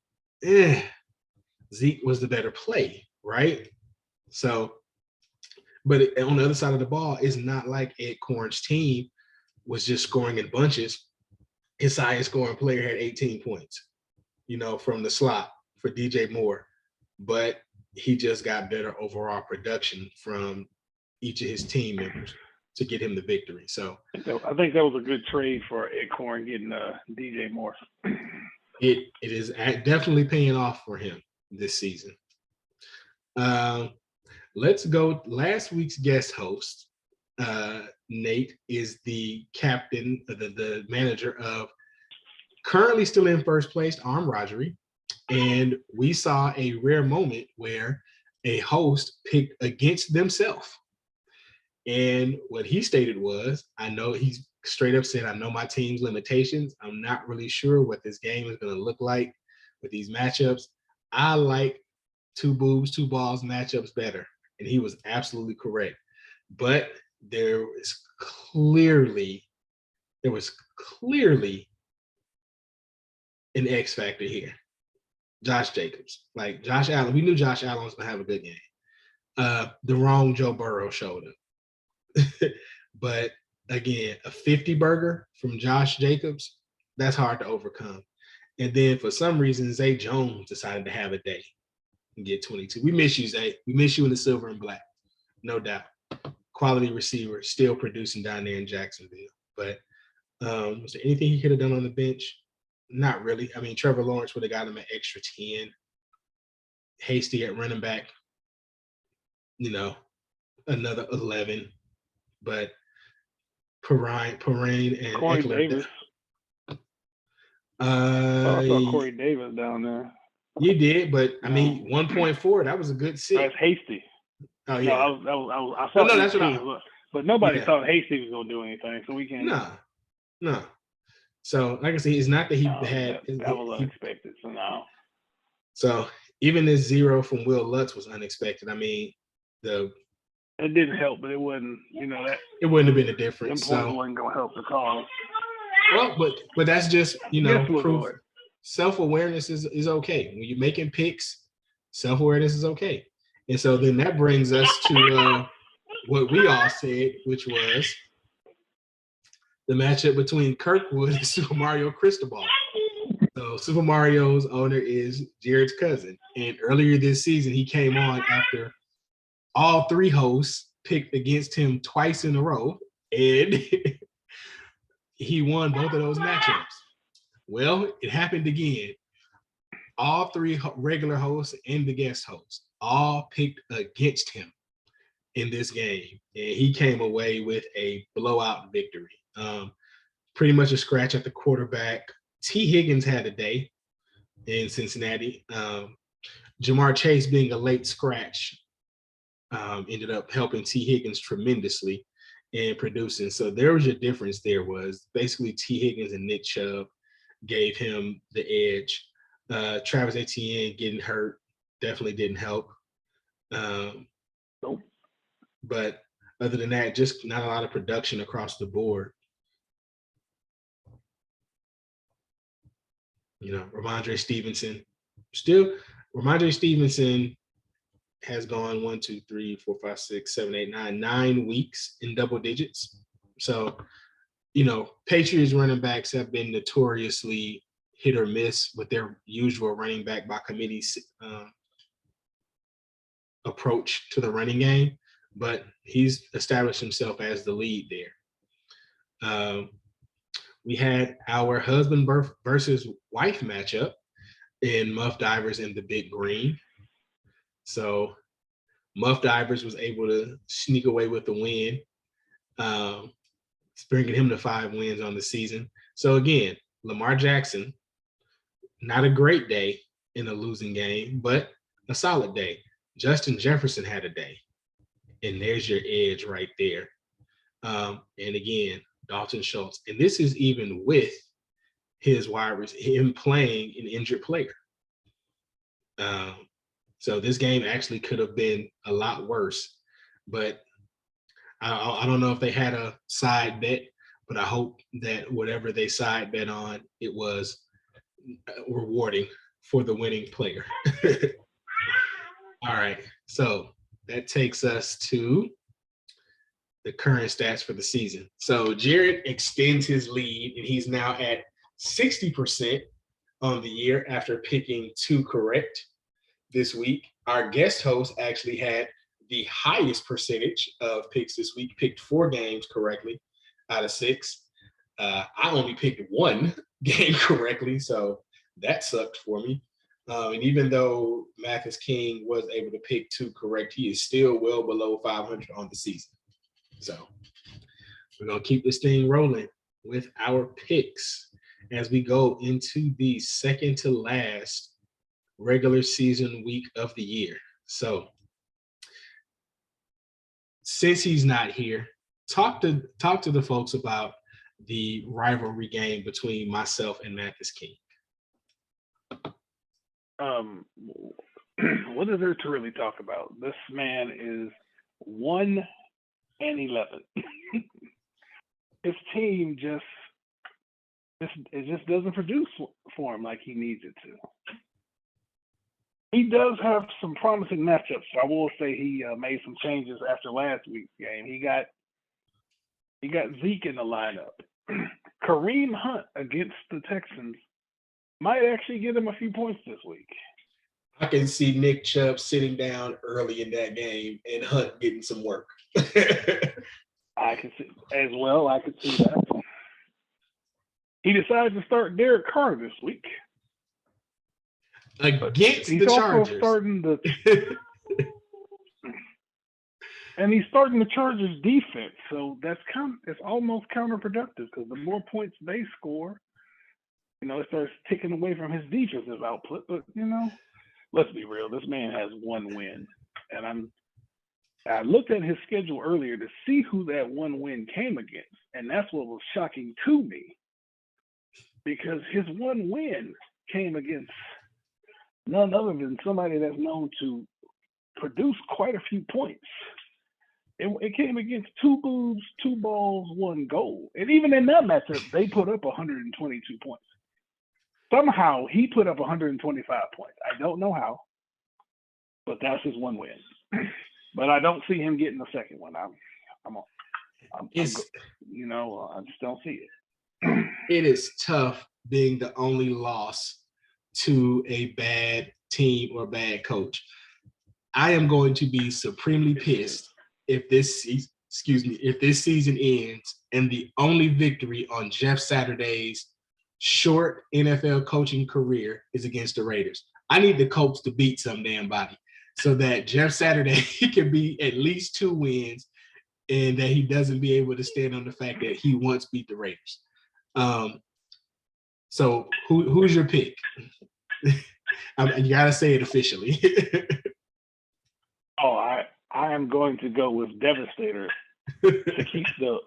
[SPEAKER 1] Zeke was the better play, right? So, but on the other side of the ball, it's not like Ed Corn's team was just scoring in bunches. His highest scoring player had 18 points, from the slot for DJ Moore. But he just got better overall production from each of his team members to get him the victory. So
[SPEAKER 2] I think that was a good trade for Ed Corn getting DJ Moore.
[SPEAKER 1] It is definitely paying off for him this season. Let's go. Last week's guest host, Nate, is the captain, the manager of currently still in first place, Rivalry. And we saw a rare moment where a host picked against themselves. And what he stated was, he straight up said, I know my team's limitations. I'm not really sure what this game is going to look like with these matchups. I like two boobs, two balls matchups better. And he was absolutely correct. But there was clearly an X factor here. Josh Jacobs. Like Josh Allen. We knew Josh Allen was going to have a good game. The wrong Joe Burrow showed up. But again, a 50 burger from Josh Jacobs, that's hard to overcome. And then for some reason, Zay Jones decided to have a day and get 22. We miss you, Zay. We miss you in the silver and black, no doubt. Quality receiver, still producing down there in Jacksonville. But was there anything he could have done on the bench? Not really. I mean, Trevor Lawrence would have got him an extra 10. Hasty at running back, another 11. But Perrine and
[SPEAKER 2] Corey
[SPEAKER 1] Eckler.
[SPEAKER 2] Davis. I saw Corey Davis down there.
[SPEAKER 1] You did, but I mean, 1.4. That was a good sit.
[SPEAKER 2] That's Hasty.
[SPEAKER 1] Oh yeah.
[SPEAKER 2] No, I saw
[SPEAKER 1] that's what
[SPEAKER 2] but nobody thought Hasty was gonna do anything, so we can't.
[SPEAKER 1] No. So, like I said, it's not that he had.
[SPEAKER 2] That was unexpected. So no.
[SPEAKER 1] So even this 0 from Will Lutz was unexpected. I mean,
[SPEAKER 2] it didn't help, but it wasn't. That
[SPEAKER 1] it wouldn't have been a difference.
[SPEAKER 2] So wasn't gonna help the cause.
[SPEAKER 1] Well, but that's just proof. Self-awareness is okay. When you're making picks, self-awareness is okay. And so then that brings us to what we all said, which was the matchup between Kirkwood and Super Mario Cristobal. So Super Mario's owner is Jared's cousin. And earlier this season, he came on after all three hosts picked against him twice in a row. And he won both of those matchups. Well, it happened again. All three regular hosts and the guest host all picked against him in this game. And he came away with a blowout victory. Pretty much a scratch at the quarterback. T. Higgins had a day in Cincinnati. Jamar Chase being a late scratch ended up helping T. Higgins tremendously in producing. So there was your difference there was basically T. Higgins and Nick Chubb gave him the edge. Travis Etienne getting hurt definitely didn't help.
[SPEAKER 2] Nope.
[SPEAKER 1] But other than that, just not a lot of production across the board. Ramondre Stevenson. Ramondre Stevenson has gone 1, 2, 3, 4, 5, 6, 7, 8, 9 weeks in double digits. So, Patriots running backs have been notoriously hit or miss with their usual running back by committee approach to the running game, but he's established himself as the lead there. We had our husband versus wife matchup in Muff Divers and the Big Green. So Muff Divers was able to sneak away with the win, bringing him to 5 wins on the season. So again, Lamar Jackson not a great day in a losing game, but a solid day. Justin Jefferson had a day, and there's your edge right there. And again, Dalton Schultz, and this is even with his him playing an injured player. So this game actually could have been a lot worse, but I don't know if they had a side bet, but I hope that whatever they side bet on, it was rewarding for the winning player. All right, so that takes us to the current stats for the season. So Jared extends his lead, and he's now at 60% on the year after picking 2 correct this week. Our guest host actually had the highest percentage of picks this week, picked 4 games correctly out of 6. I only picked 1 game correctly, so that sucked for me. And even though Mathis King was able to pick 2 correct, he is still well below 500 on the season. So we're going to keep this thing rolling with our picks as we go into the second to last regular season week of the year. So since he's not here, talk to the folks about the rivalry game between myself and Mathis King.
[SPEAKER 2] What is there to really talk about? This man is 1-11. His team just doesn't produce for him like he needs it to. He does have some promising matchups. I will say he made some changes after last week's game. He got Zeke in the lineup. Kareem Hunt against the Texans might actually get him a few points this week.
[SPEAKER 1] I can see Nick Chubb sitting down early in that game and Hunt getting some work.
[SPEAKER 2] I can see as well. I could see that. He decided to start Derek Carr this week
[SPEAKER 1] against the Chargers.
[SPEAKER 2] Also starting and he's starting the Chargers defense, so it's almost counterproductive because the more points they score, it starts taking away from his defensive output. But let's be real, this man has 1 win, and I looked at his schedule earlier to see who that 1 win came against, and that's what was shocking to me, because his 1 win came against none other than somebody that's known to produce quite a few points. It came against 2 boobs, 2 balls, 1 goal. And even in that matchup, they put up 122 points. Somehow, he put up 125 points. I don't know how, but that's his 1 win. But I don't see him getting the second one. I just don't see it.
[SPEAKER 1] It is tough being the only loss to a bad team or bad coach. I am going to be supremely pissed if this season ends and the only victory on Jeff Saturday's short NFL coaching career is against the Raiders. I need the Colts to beat some damn body so that Jeff Saturday can be at least 2 wins and that he doesn't be able to stand on the fact that he once beat the Raiders. So who's your pick? You gotta say it officially.
[SPEAKER 2] I am going to go with Devastator to keep the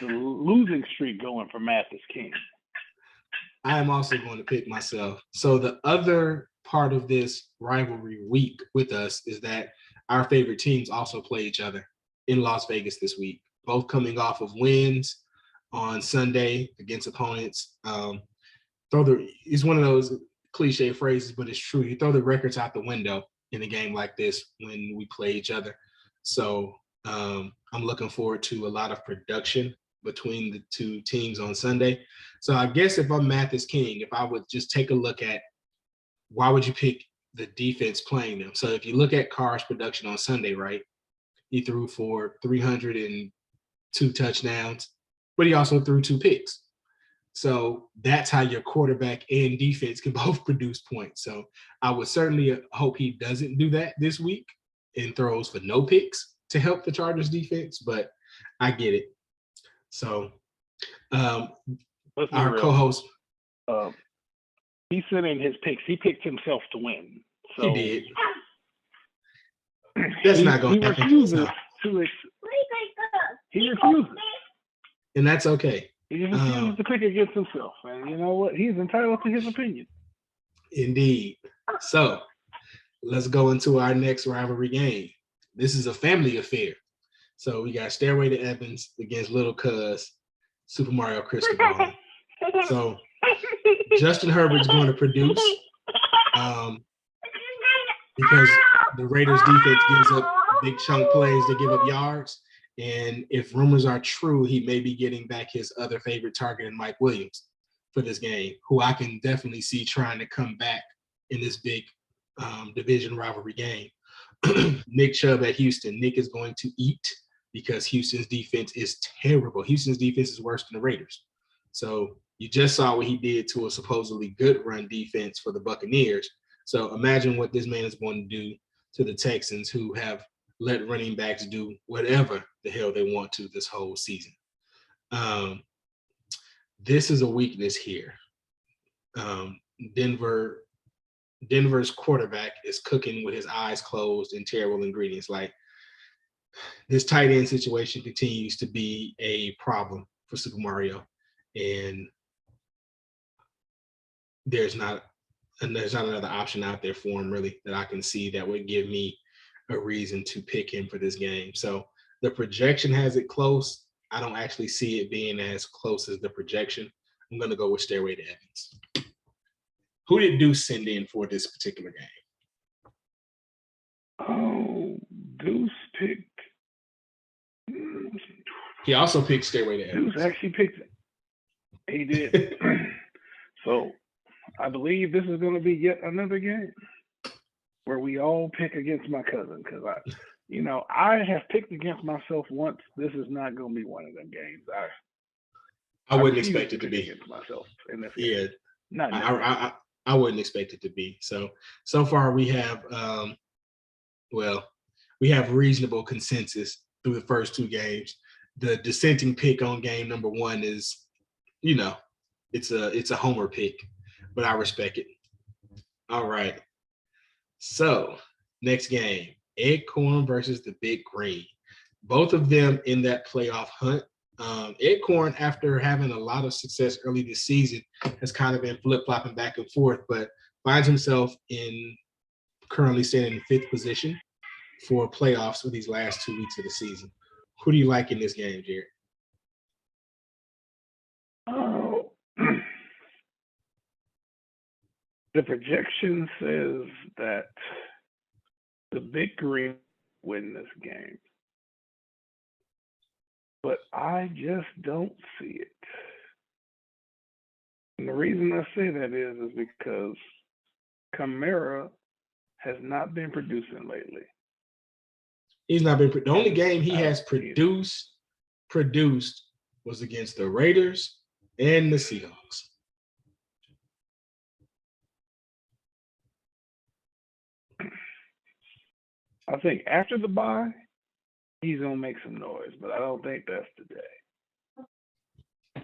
[SPEAKER 2] losing streak going for Mathis King.
[SPEAKER 1] I am also going to pick myself. So the other part of this rivalry week with us is that our favorite teams also play each other in Las Vegas this week, both coming off of wins on Sunday against opponents. It's one of those cliche phrases, but it's true. You throw the records out the window in a game like this when we play each other. So I'm looking forward to a lot of production between the 2 teams on Sunday. So I guess if I'm Mathis King, if I would just take a look at why would you pick the defense playing them? So if you look at Carr's production on Sunday, right, he threw for 302 touchdowns, but he also threw 2 picks. So that's how your quarterback and defense can both produce points. So I would certainly hope he doesn't do that this week and throws for no picks to help the Chargers defense, but I get it. So our co-host.
[SPEAKER 2] He said in his picks, he picked himself to win. So
[SPEAKER 1] He did. That's not going to happen.
[SPEAKER 2] Refuses he refuses.
[SPEAKER 1] And that's okay.
[SPEAKER 2] He refuses to pick against himself. And you know what? He's entitled to his opinion.
[SPEAKER 1] Indeed. So let's go into our next rivalry game. This is a family affair. So we got Stairway to Evans against Little Cuz, Super Mario Crystal Ball. So Justin Herbert's going to produce because the Raiders defense gives up big chunk plays. They give up yards. And if rumors are true, he may be getting back his other favorite target in Mike Williams for this game, who I can definitely see trying to come back in this big division rivalry game. Nick Chubb at Houston. Nick is going to eat because Houston's defense is terrible. Houston's defense is worse than the Raiders. So you just saw what he did to a supposedly good run defense for the Buccaneers. So imagine what this man is going to do to the Texans, who have let running backs do whatever the hell they want to this whole season. This is a weakness here. Denver's quarterback is cooking with his eyes closed and terrible ingredients. Like, this tight end situation continues to be a problem for Super Mario, and there's not another option out there for him really that I can see that would give me a reason to pick him for this game. So the projection has it close. I don't actually see it being as close as the projection. I'm going to go with Stairway to Evans. Who did Deuce send in for this particular game?
[SPEAKER 2] Oh, Deuce picked.
[SPEAKER 1] He also picked Stairway to Evans.
[SPEAKER 2] Deuce actually picked it. He did. So I believe this is going to be yet another game where we all pick against my cousin, because I have picked against myself once. This is not going to be one of them games.
[SPEAKER 1] I wouldn't expect it to be
[SPEAKER 2] against myself in this
[SPEAKER 1] game.
[SPEAKER 2] Yeah,
[SPEAKER 1] I wouldn't expect it to be. So far we have we have reasonable consensus through the first two games. The dissenting pick on game number one is, it's a homer pick, but I respect it. All right. So next game, Acorn versus the Big Green. Both of them in that playoff hunt. Acorn, after having a lot of success early this season, has kind of been flip-flopping back and forth, but finds himself currently standing in fifth position for playoffs for these last 2 weeks of the season. Who do you like in this game, Jared?
[SPEAKER 2] Oh, the projection says that the Big Green win this game, but I just don't see it. And the reason I say that is because Kamara has not been producing lately.
[SPEAKER 1] He's not been. The only game he has produced was against the Raiders and the Seahawks.
[SPEAKER 2] I think after the bye, he's going to make some noise, but I don't think that's today.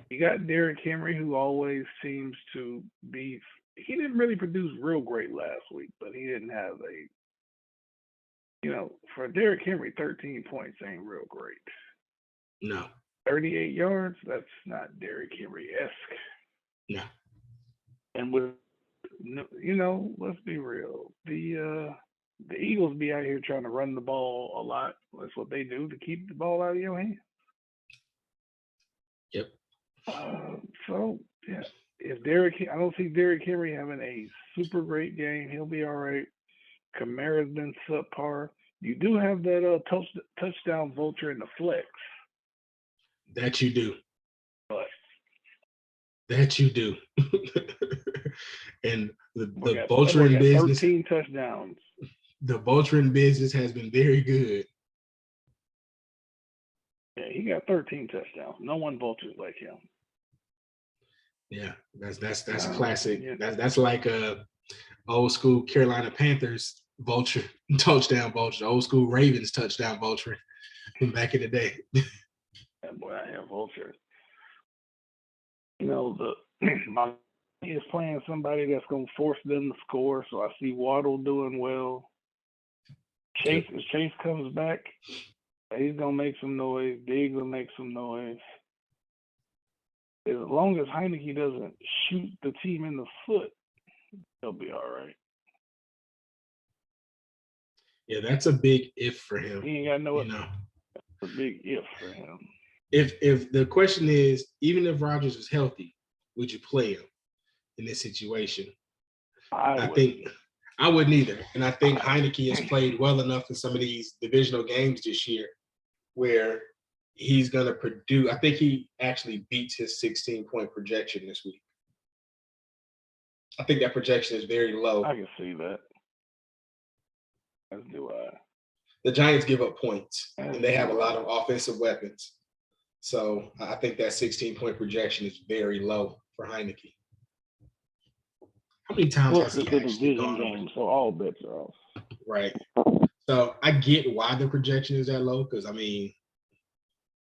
[SPEAKER 2] You got Derrick Henry, who always seems to be – he didn't really produce real great last week, but he didn't have for Derrick Henry, 13 points ain't real great.
[SPEAKER 1] No.
[SPEAKER 2] 38 yards, that's not Derrick Henry-esque.
[SPEAKER 1] No.
[SPEAKER 2] And with, let's be real. The Eagles be out here trying to run the ball a lot. That's what they do to keep the ball out of your hands.
[SPEAKER 1] Yep.
[SPEAKER 2] So, yeah. I don't see Derrick Henry having a super great game. He'll be all right. Kamara's been subpar. You do have that touchdown vulture in the flex.
[SPEAKER 1] That you do.
[SPEAKER 2] But
[SPEAKER 1] that you do. And the vulturing business.
[SPEAKER 2] 13 touchdowns.
[SPEAKER 1] The vulturing business has been very good.
[SPEAKER 2] Yeah, he got 13 touchdowns. No one vultures like him.
[SPEAKER 1] Yeah, that's classic. Yeah. That's like a old school Carolina Panthers vulture, touchdown vulture, old school Ravens touchdown vulture from back in the day.
[SPEAKER 2] Yeah, boy, I have vultures. My he is playing somebody that's going to force them to score. So I see Waddle doing well. Chase, if Chase comes back, he's going to make some noise. Diggs will make some noise. As long as Heineke doesn't shoot the team in the foot, they'll be all right.
[SPEAKER 1] Yeah, that's a big if for him.
[SPEAKER 2] He ain't got no. You know, that's a big if for him.
[SPEAKER 1] If the question is, even if Rodgers was healthy, would you play him in this situation? I think I wouldn't either. And I think Heineke has played well enough in some of these divisional games this year where he's going to produce. I think he actually beats his 16-point projection this week. I think that projection is very low.
[SPEAKER 2] I can see that. As do I.
[SPEAKER 1] The Giants give up points, and they have a lot of offensive weapons. So I think that 16-point projection is very low for Heineke. How many times has he actually gone
[SPEAKER 2] game? So all bets are off.
[SPEAKER 1] Right. So I get why the projection is that low because, I mean,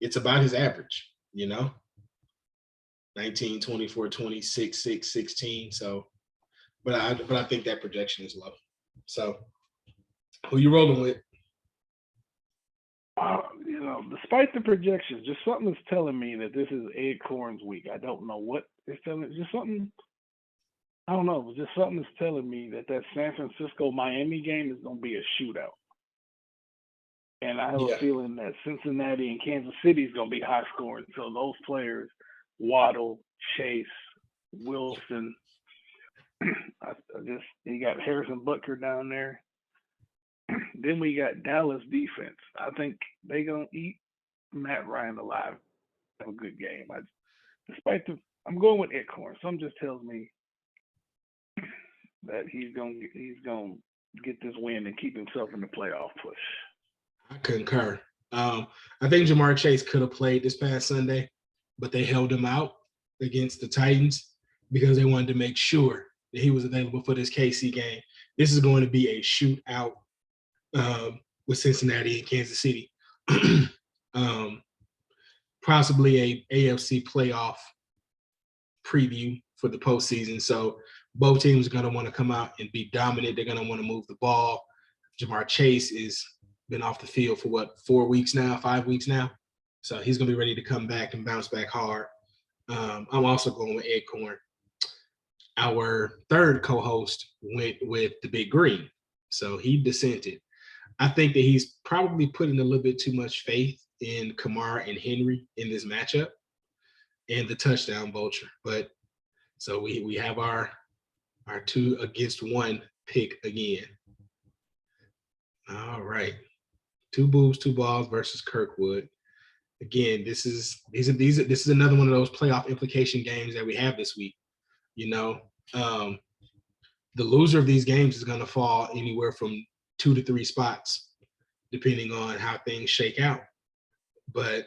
[SPEAKER 1] it's about his average, 19, 24, 26, 6, 16. So, but I think that projection is low. So, who you rolling with?
[SPEAKER 2] Despite the projections, just something is telling me that this is Acorn's week. I don't know what it's telling. Just something. I don't know. Just something is telling me that San Francisco-Miami game is going to be a shootout. And I have a feeling that Cincinnati and Kansas City is going to be high scoring. So those players, Waddle, Chase, Wilson, you got Harrison Butker down there. Then we got Dallas defense. I think they're going to eat Matt Ryan alive. Have a good game. I'm going with Acorn. Some just tells me that he's going to get this win and keep himself in the playoff push.
[SPEAKER 1] I concur. I think Jamar Chase could have played this past Sunday, but they held him out against the Titans because they wanted to make sure that he was available for this KC game. This is going to be a shootout with Cincinnati and Kansas City. Possibly a AFC playoff preview for the postseason. So both teams are going to want to come out and be dominant. They're going to want to move the ball. Jamar Chase is been off the field for 5 weeks now. So he's going to be ready to come back and bounce back hard. I'm also going with Acorn. Our third co-host went with the Big Green. So he dissented. I think that he's probably putting a little bit too much faith in Kamara and Henry in this matchup and the touchdown vulture. But so we have our 2-1 pick again. All right. 2 boobs, 2 balls versus Kirkwood. Again, this is another one of those playoff implication games that we have this week. The loser of these games is going to fall anywhere from 2 to 3 spots, depending on how things shake out. But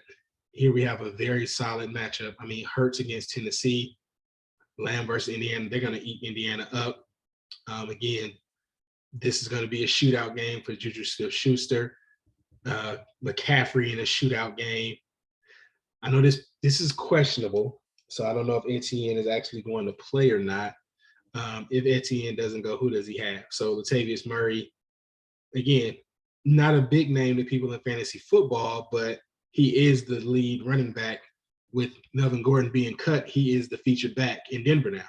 [SPEAKER 1] here we have a very solid matchup. I mean, Hurts against Tennessee, Lamb versus Indiana. They're going to eat Indiana up. Again, this is going to be a shootout game for Juju Smith-Schuster. McCaffrey in a shootout game. I know this is questionable, so I don't know if Etienne is actually going to play or not. If Etienne doesn't go, who does he have? So Latavius Murray, again, not a big name to people in fantasy football, but he is the lead running back. With Melvin Gordon being cut, he is the featured back in Denver now.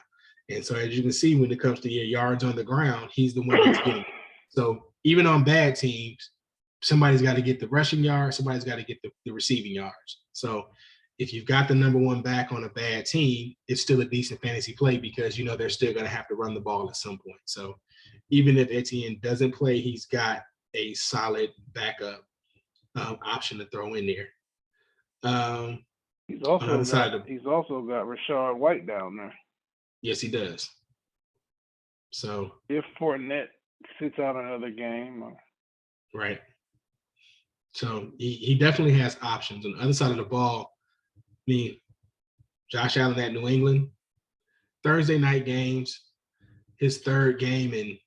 [SPEAKER 1] And so as you can see, when it comes to your yards on the ground, he's the one that's getting it. So even on bad teams, somebody's got to get the rushing yards, somebody's got to get the receiving yards. So if you've got the number one back on a bad team, it's still a decent fantasy play because they're still going to have to run the ball at some point. So even if Etienne doesn't play, he's got a solid backup option to throw in there.
[SPEAKER 2] He's also got Rashad White down there.
[SPEAKER 1] Yes, he does. So
[SPEAKER 2] if Fournette sits out another game.
[SPEAKER 1] Right. So he definitely has options. On the other side of the ball, Josh Allen at New England, Thursday night games, his third game in,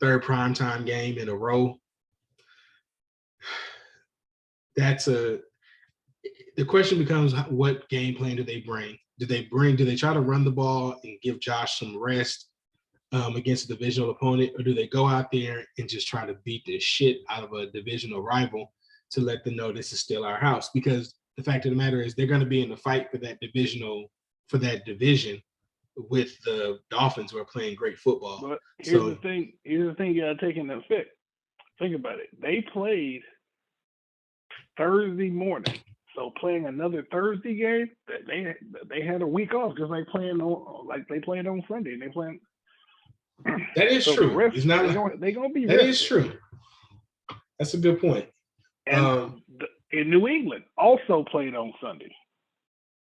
[SPEAKER 1] third primetime game in a row. the question becomes, what game plan do they bring? Do they try to run the ball and give Josh some rest against a divisional opponent, or do they go out there and just try to beat the shit out of a divisional rival to let them know this is still our house? Because the fact of the matter is they're going to be in the fight for that division with the Dolphins, who are playing great football.
[SPEAKER 2] But here's the thing you gotta take into effect. Think about it. They played Thursday morning. So playing another Thursday game, they had a week off because they played on Sunday. And they playing.
[SPEAKER 1] That is true. It's not.
[SPEAKER 2] They're gonna be.
[SPEAKER 1] That rested. Is true. That's a good point.
[SPEAKER 2] And in New England, also played on Sunday.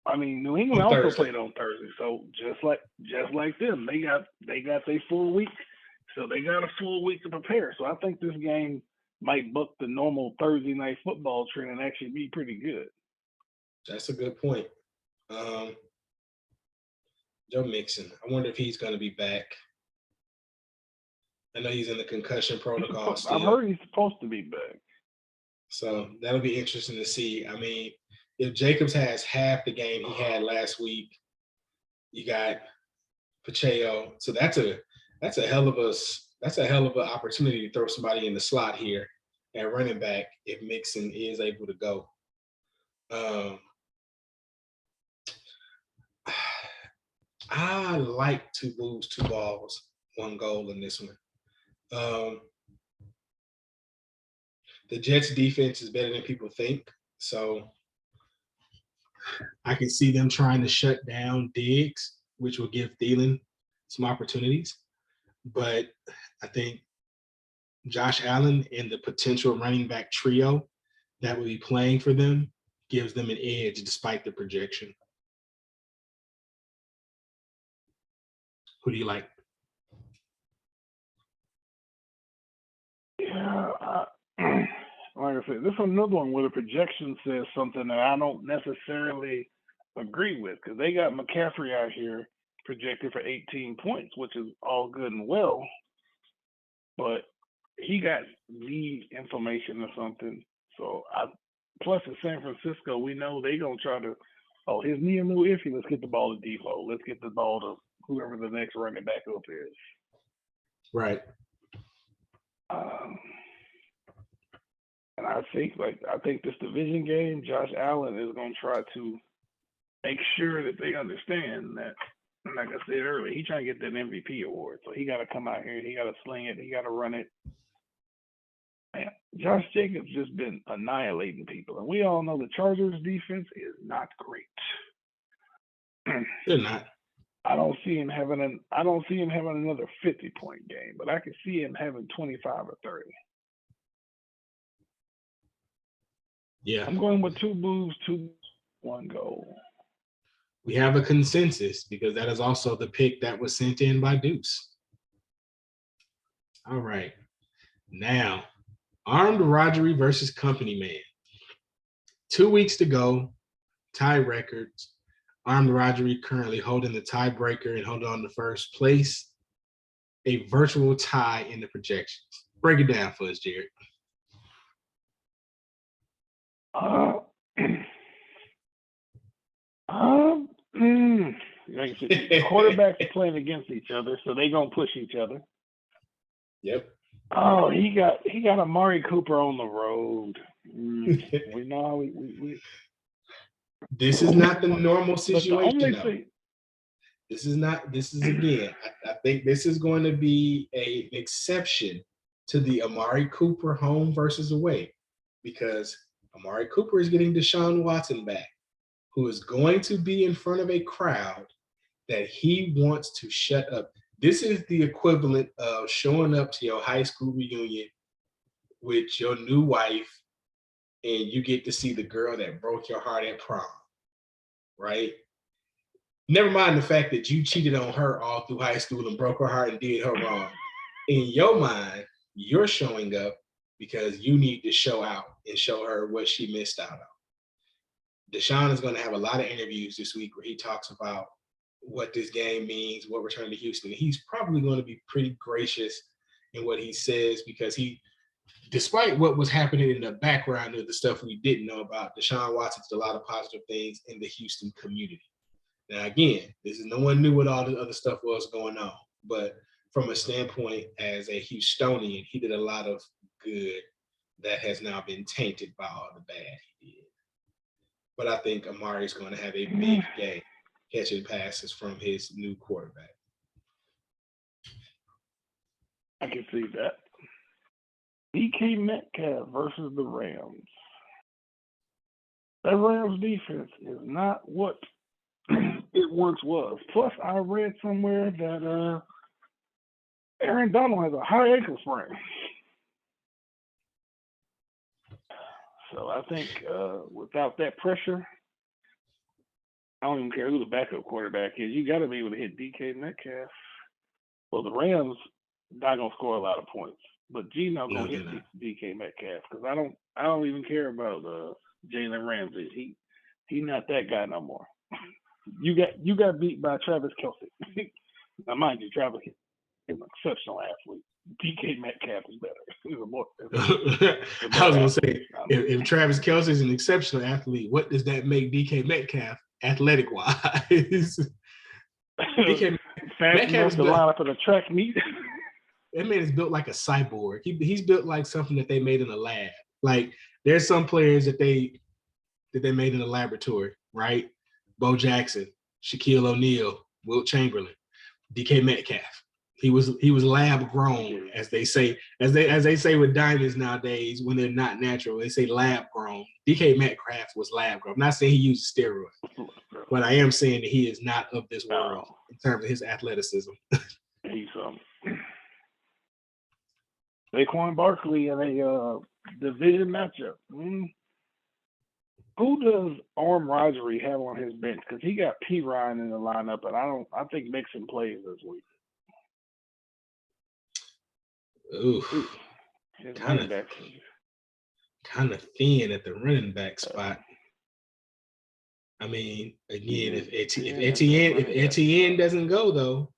[SPEAKER 2] I mean, New England also played on Thursday. So just like them, they got their full week. So they got a full week to prepare. So I think this game might buck the normal Thursday night football trend and actually be pretty good.
[SPEAKER 1] That's a good point. Joe Mixon, I wonder if he's going to be back. I know he's in the concussion protocol still.
[SPEAKER 2] I've heard he's supposed to be back.
[SPEAKER 1] So that'll be interesting to see. I mean, if Jacobs has half the game he had last week, you got Pacheco. So that's a hell of an opportunity to throw somebody in the slot here at running back if Mixon is able to go. I like to lose 2 balls, 1 goal in this one. The Jets defense is better than people think. So I can see them trying to shut down Diggs, which will give Thielen some opportunities. But I think Josh Allen and the potential running back trio that will be playing for them gives them an edge despite the projection. Who do you like?
[SPEAKER 2] Yeah, like I said, this is another one where the projection says something that I don't necessarily agree with, because they got McCaffrey out here projected for 18 points, which is all good and well, but he got knee inflammation or something. So plus in San Francisco, we know they gonna try to, his knee a little iffy. Let's get the ball to Defoe. Let's get the ball to whoever the next running back up is.
[SPEAKER 1] Right.
[SPEAKER 2] And I think this division game, Josh Allen is going to try to make sure that they understand that, like I said earlier, he's trying to get that MVP award. So he got to come out here, he got to sling it, he got to run it. Man, Josh Jacobs just been annihilating people, and we all know the Chargers defense is not great.
[SPEAKER 1] They're not.
[SPEAKER 2] I don't see him having another 50-point game, but I can see him having 25 or 30.
[SPEAKER 1] Yeah.
[SPEAKER 2] I'm going with 2 moves, 1 goal.
[SPEAKER 1] We have a consensus because that is also the pick that was sent in by Deuce. All right. Now, Armed Rodgery versus Company Man. 2 weeks to go, tie records. Armed Rodgery currently holding the tiebreaker and holding on to first place. A virtual tie in the projections. Break it down for us, Jared.
[SPEAKER 2] Like I said, the quarterbacks are playing against each other, so they're gonna push each other.
[SPEAKER 1] Yep.
[SPEAKER 2] Oh, he got Amari Cooper on the road. We know how we.
[SPEAKER 1] This is not the normal situation. This is again. I think this is going to be an exception to the Amari Cooper home versus away, because Amari Cooper is getting Deshaun Watson back, who is going to be in front of a crowd that he wants to shut up. This is the equivalent of showing up to your high school reunion with your new wife, and you get to see the girl that broke your heart at prom, right? Never mind the fact that you cheated on her all through high school and broke her heart and did her wrong. In your mind, you're showing up because you need to show out and show her what she missed out on. Deshaun is going to have a lot of interviews this week where he talks about what this game means, what returning to Houston. He's probably going to be pretty gracious in what he says, because he despite what was happening in the background of the stuff we didn't know about, Deshaun Watson did a lot of positive things in the Houston community. Now, again, this is no one knew what all the other stuff was going on, but from a standpoint as a Houstonian, he did a lot of good that has now been tainted by all the bad he did. But I think Amari is going to have a big game catching passes from his new quarterback.
[SPEAKER 2] I can see that. DK Metcalf versus the Rams. That Rams defense is not what it once was. Plus, I read somewhere that Aaron Donald has a high ankle sprain. So I think without that pressure, I don't even care who the backup quarterback is. You got to be able to hit DK Metcalf. Well, the Rams not gonna score a lot of points, but Gino gonna hit DK Metcalf because I don't even care about Jalen Ramsey. He not that guy no more. You got beat by Travis Kelce. Now, mind you, Travis is an exceptional athlete. DK Metcalf is better.
[SPEAKER 1] I was gonna say, if Travis Kelce is an exceptional athlete, what does that make DK Metcalf athletic wise? DK
[SPEAKER 2] fast enough to line up for the track meet.
[SPEAKER 1] That man is built like a cyborg. He's built like something that they made in a lab. Like there's some players that they made in a laboratory, right? Bo Jackson, Shaquille O'Neal, Wilt Chamberlain, DK Metcalf. He was lab grown, as they say with diamonds nowadays when they're not natural. They say lab grown. DK Metcalf was lab grown. I'm not saying he uses steroids, but I am saying that he is not of this world in terms of his athleticism.
[SPEAKER 2] He's Saquon Barkley in a division matchup. Who does Arm Rivalry have on his bench? Because he got P. Ryan in the lineup, and I think Mixon plays this week.
[SPEAKER 1] Ooh, kind of thin at the running back spot. I mean, again, if Etienne doesn't go though,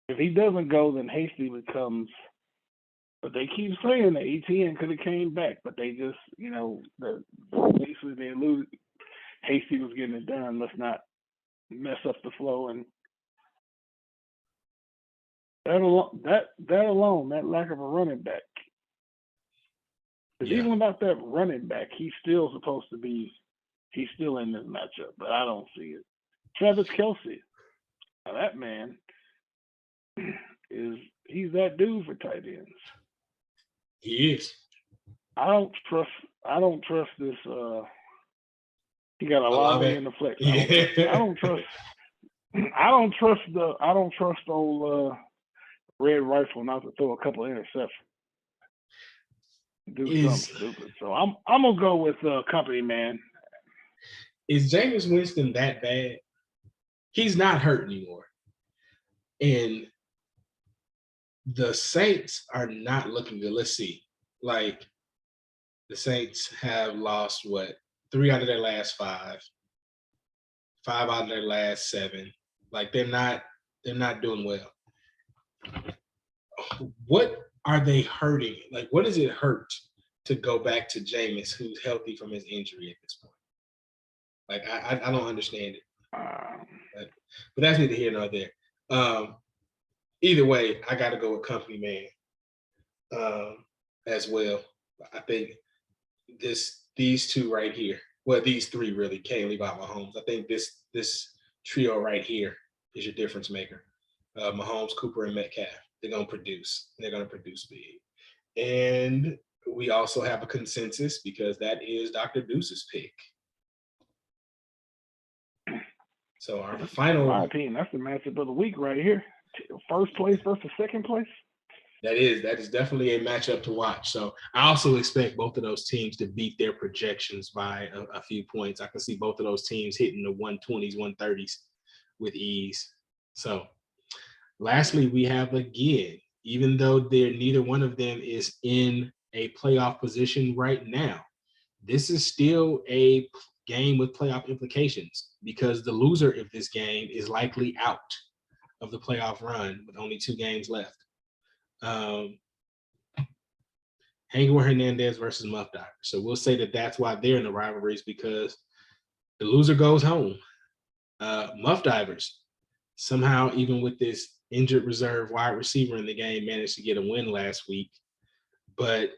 [SPEAKER 2] if he doesn't go, then Hasty becomes. But they keep saying that Etienne could have came back, but they just, basically they lose. Hasty was getting it done. Let's not mess up the flow, and that alone, that lack of a running back. Because even without that running back, he's still in this matchup, but I don't see it. Travis Kelce, now that man he's that dude for tight ends.
[SPEAKER 1] He is.
[SPEAKER 2] I don't trust this. He got a lot in the flex. I don't trust old Red Rifle not to throw a couple of interceptions. Do something stupid. So I'm gonna go with company man.
[SPEAKER 1] Is Jameis Winston that bad? He's not hurt anymore, and the Saints are not looking good. Let's see. Like the Saints have lost 3 out of their last 5, 5 out of their last 7. Like they're not doing well. What are they hurting? Like what does it hurt to go back to Jameis, who's healthy from his injury at this point? Like I don't understand it. But that's neither here nor there. Either way, I got to go with company man as well. I think these two right here, these three really can't leave out Mahomes. I think this trio right here is your difference maker. Mahomes, Cooper, and Metcalf. They're going to produce. They're going to produce big. And we also have a consensus because that is Dr. Deuce's pick. So our final,
[SPEAKER 2] in my opinion, that's the matchup of the week right here. First place versus second place.
[SPEAKER 1] That is definitely a matchup to watch. So I also expect both of those teams to beat their projections by a few points. I can see both of those teams hitting the 120s, 130s with ease. So lastly, we have again, even though neither one of them is in a playoff position right now, this is still a game with playoff implications because the loser of this game is likely out of the playoff run with only 2 games left. Hangor Hernandez versus Muff Divers. So we'll say that that's why they're in the rivalries, because the loser goes home. Muff Divers, somehow, even with this injured reserve wide receiver in the game, managed to get a win last week. But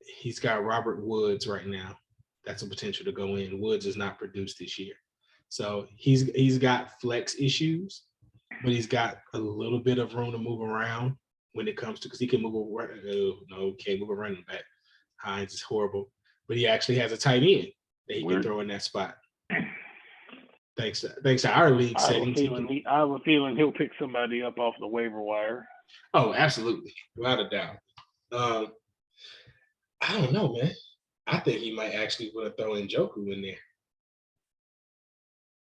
[SPEAKER 1] he's got Robert Woods right now. That's a potential to go in. Woods has not produced this year. So he's got flex issues, but he's got a little bit of room to move around when it comes to, because he can move around. No, can't move a running back. Hines is horrible, but he actually has a tight end that he can throw in that spot. Thanks to our league settings.
[SPEAKER 2] I have a feeling he'll pick somebody up off the waiver wire.
[SPEAKER 1] Oh, absolutely, without a doubt. I don't know, man. I think he might actually want to throw Njoku in there.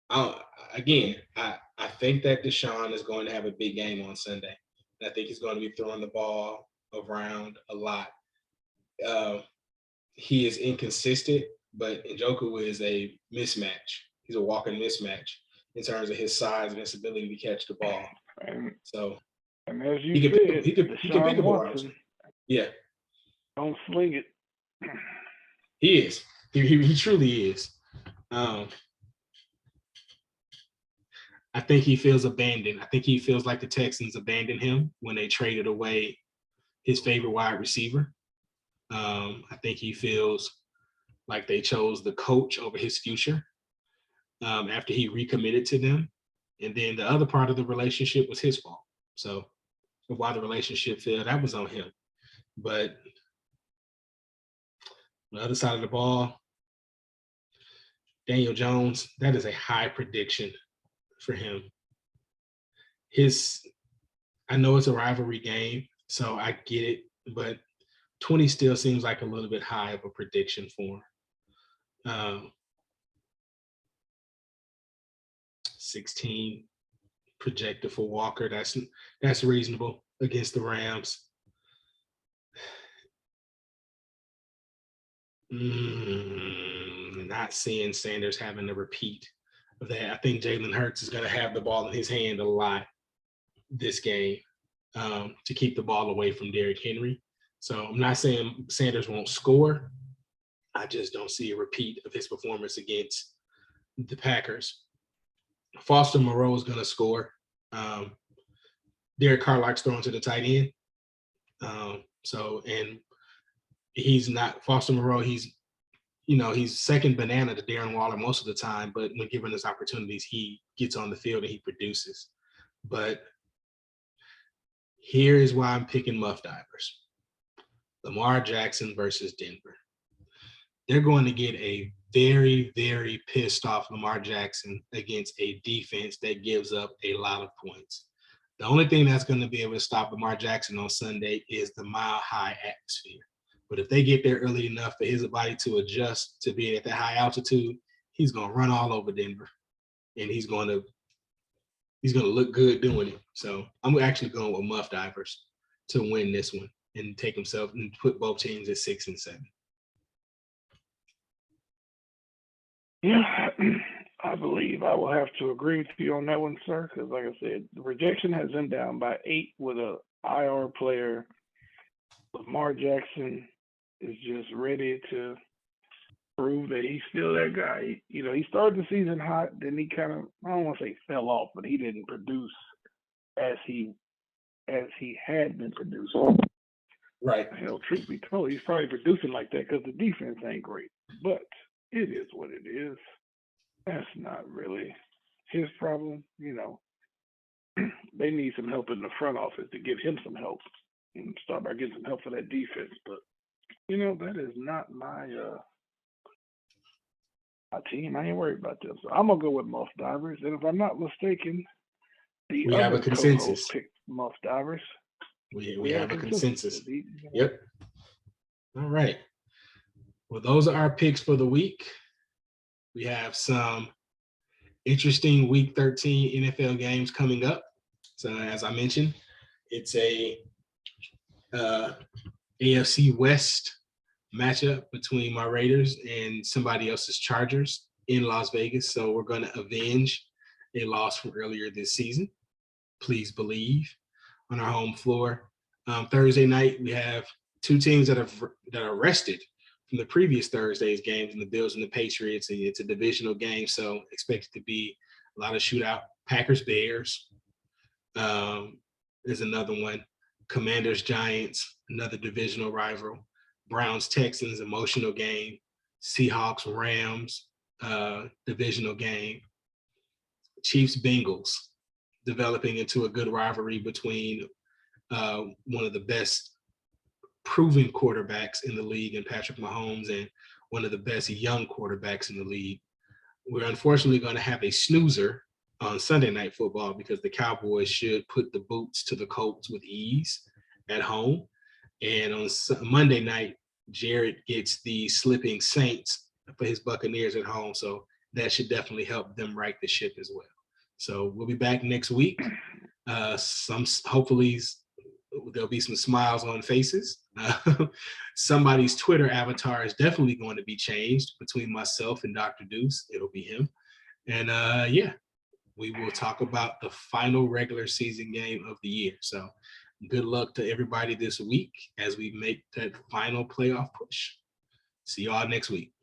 [SPEAKER 1] I think that Deshaun is going to have a big game on Sunday. And I think he's going to be throwing the ball around a lot. He is inconsistent, but Njoku is a mismatch. He's a walking mismatch in terms of his size and his ability to catch the ball.
[SPEAKER 2] And
[SPEAKER 1] as
[SPEAKER 2] you said, he can pick Watson.
[SPEAKER 1] Yeah.
[SPEAKER 2] Don't sling it.
[SPEAKER 1] He is. He truly is. I think he feels abandoned. I think he feels like the Texans abandoned him when they traded away his favorite wide receiver. I think he feels like they chose the coach over his future after he recommitted to them. And then the other part of the relationship was his fault. So why the relationship failed, that was on him. But the other side of the ball, Daniel Jones, that is a high prediction for him. I know it's a rivalry game, so I get it, but 20 still seems like a little bit high of a prediction for him. 16 projected for Walker. That's reasonable against the Rams. Not seeing Sanders having a repeat of that. I think Jalen Hurts is going to have the ball in his hand a lot this game to keep the ball away from Derrick Henry. So I'm not saying Sanders won't score. I just don't see a repeat of his performance against the Packers. Foster Moreau is going to score. Derek Carr likes throwing to the tight end. And he's not Foster Moreau. He's second banana to Darren Waller most of the time, but when given his opportunities, he gets on the field and he produces. But here is why I'm picking Muff Divers. Lamar Jackson versus Denver. They're going to get a very, very pissed off Lamar Jackson against a defense that gives up a lot of points. The only thing that's going to be able to stop Lamar Jackson on Sunday is the mile-high atmosphere. But if they get there early enough for his body to adjust to being at that high altitude, he's going to run all over Denver, and he's going to look good doing it. So I'm actually going with Muff Divers to win this one and take himself and put both teams at 6 and 7.
[SPEAKER 2] Yeah, I believe I will have to agree with you on that one, sir, because like I said, the rejection has them down by 8 with a IR player. Lamar Jackson is just ready to prove that he's still that guy. He started the season hot, then he kind of, I don't want to say fell off, but he didn't produce as he had been producing.
[SPEAKER 1] Right.
[SPEAKER 2] Hell, truth be told, he's probably producing like that because the defense ain't great. But it is what it is. That's not really his problem. They need some help in the front office to give him some help and start by getting some help for that defense. But, that is not my team. I ain't worried about them. So I'm going to go with Muff Divers. And if I'm not mistaken,
[SPEAKER 1] we have a consensus.
[SPEAKER 2] Picked Muff Divers.
[SPEAKER 1] We have a consensus. Yep. All right. Well, those are our picks for the week. We have some interesting Week 13 NFL games coming up. So as I mentioned, it's a AFC West matchup between my Raiders and somebody else's Chargers in Las Vegas. So we're going to avenge a loss from earlier this season. Please believe on our home floor. Thursday night, we have two teams that are rested from the previous Thursday's games, and the Bills and the Patriots, and it's a divisional game, so expect it to be a lot of shootout. Packers, Bears is another one. Commanders, Giants, another divisional rival. Browns, Texans, emotional game. Seahawks, Rams, divisional game. Chiefs, Bengals, developing into a good rivalry between one of the best proven quarterbacks in the league in Patrick Mahomes and one of the best young quarterbacks in the league. We're unfortunately going to have a snoozer on Sunday Night Football because the Cowboys should put the boots to the Colts with ease at home. And on Monday night, Jared gets the slipping Saints for his Buccaneers at home. So that should definitely help them right the ship as well. So we'll be back next week. Hopefully there'll be some smiles on faces. Somebody's Twitter avatar is definitely going to be changed between myself and Dr. Deuce. It'll be him. And we will talk about the final regular season game of the year. So good luck to everybody this week as we make that final playoff push. See y'all next week.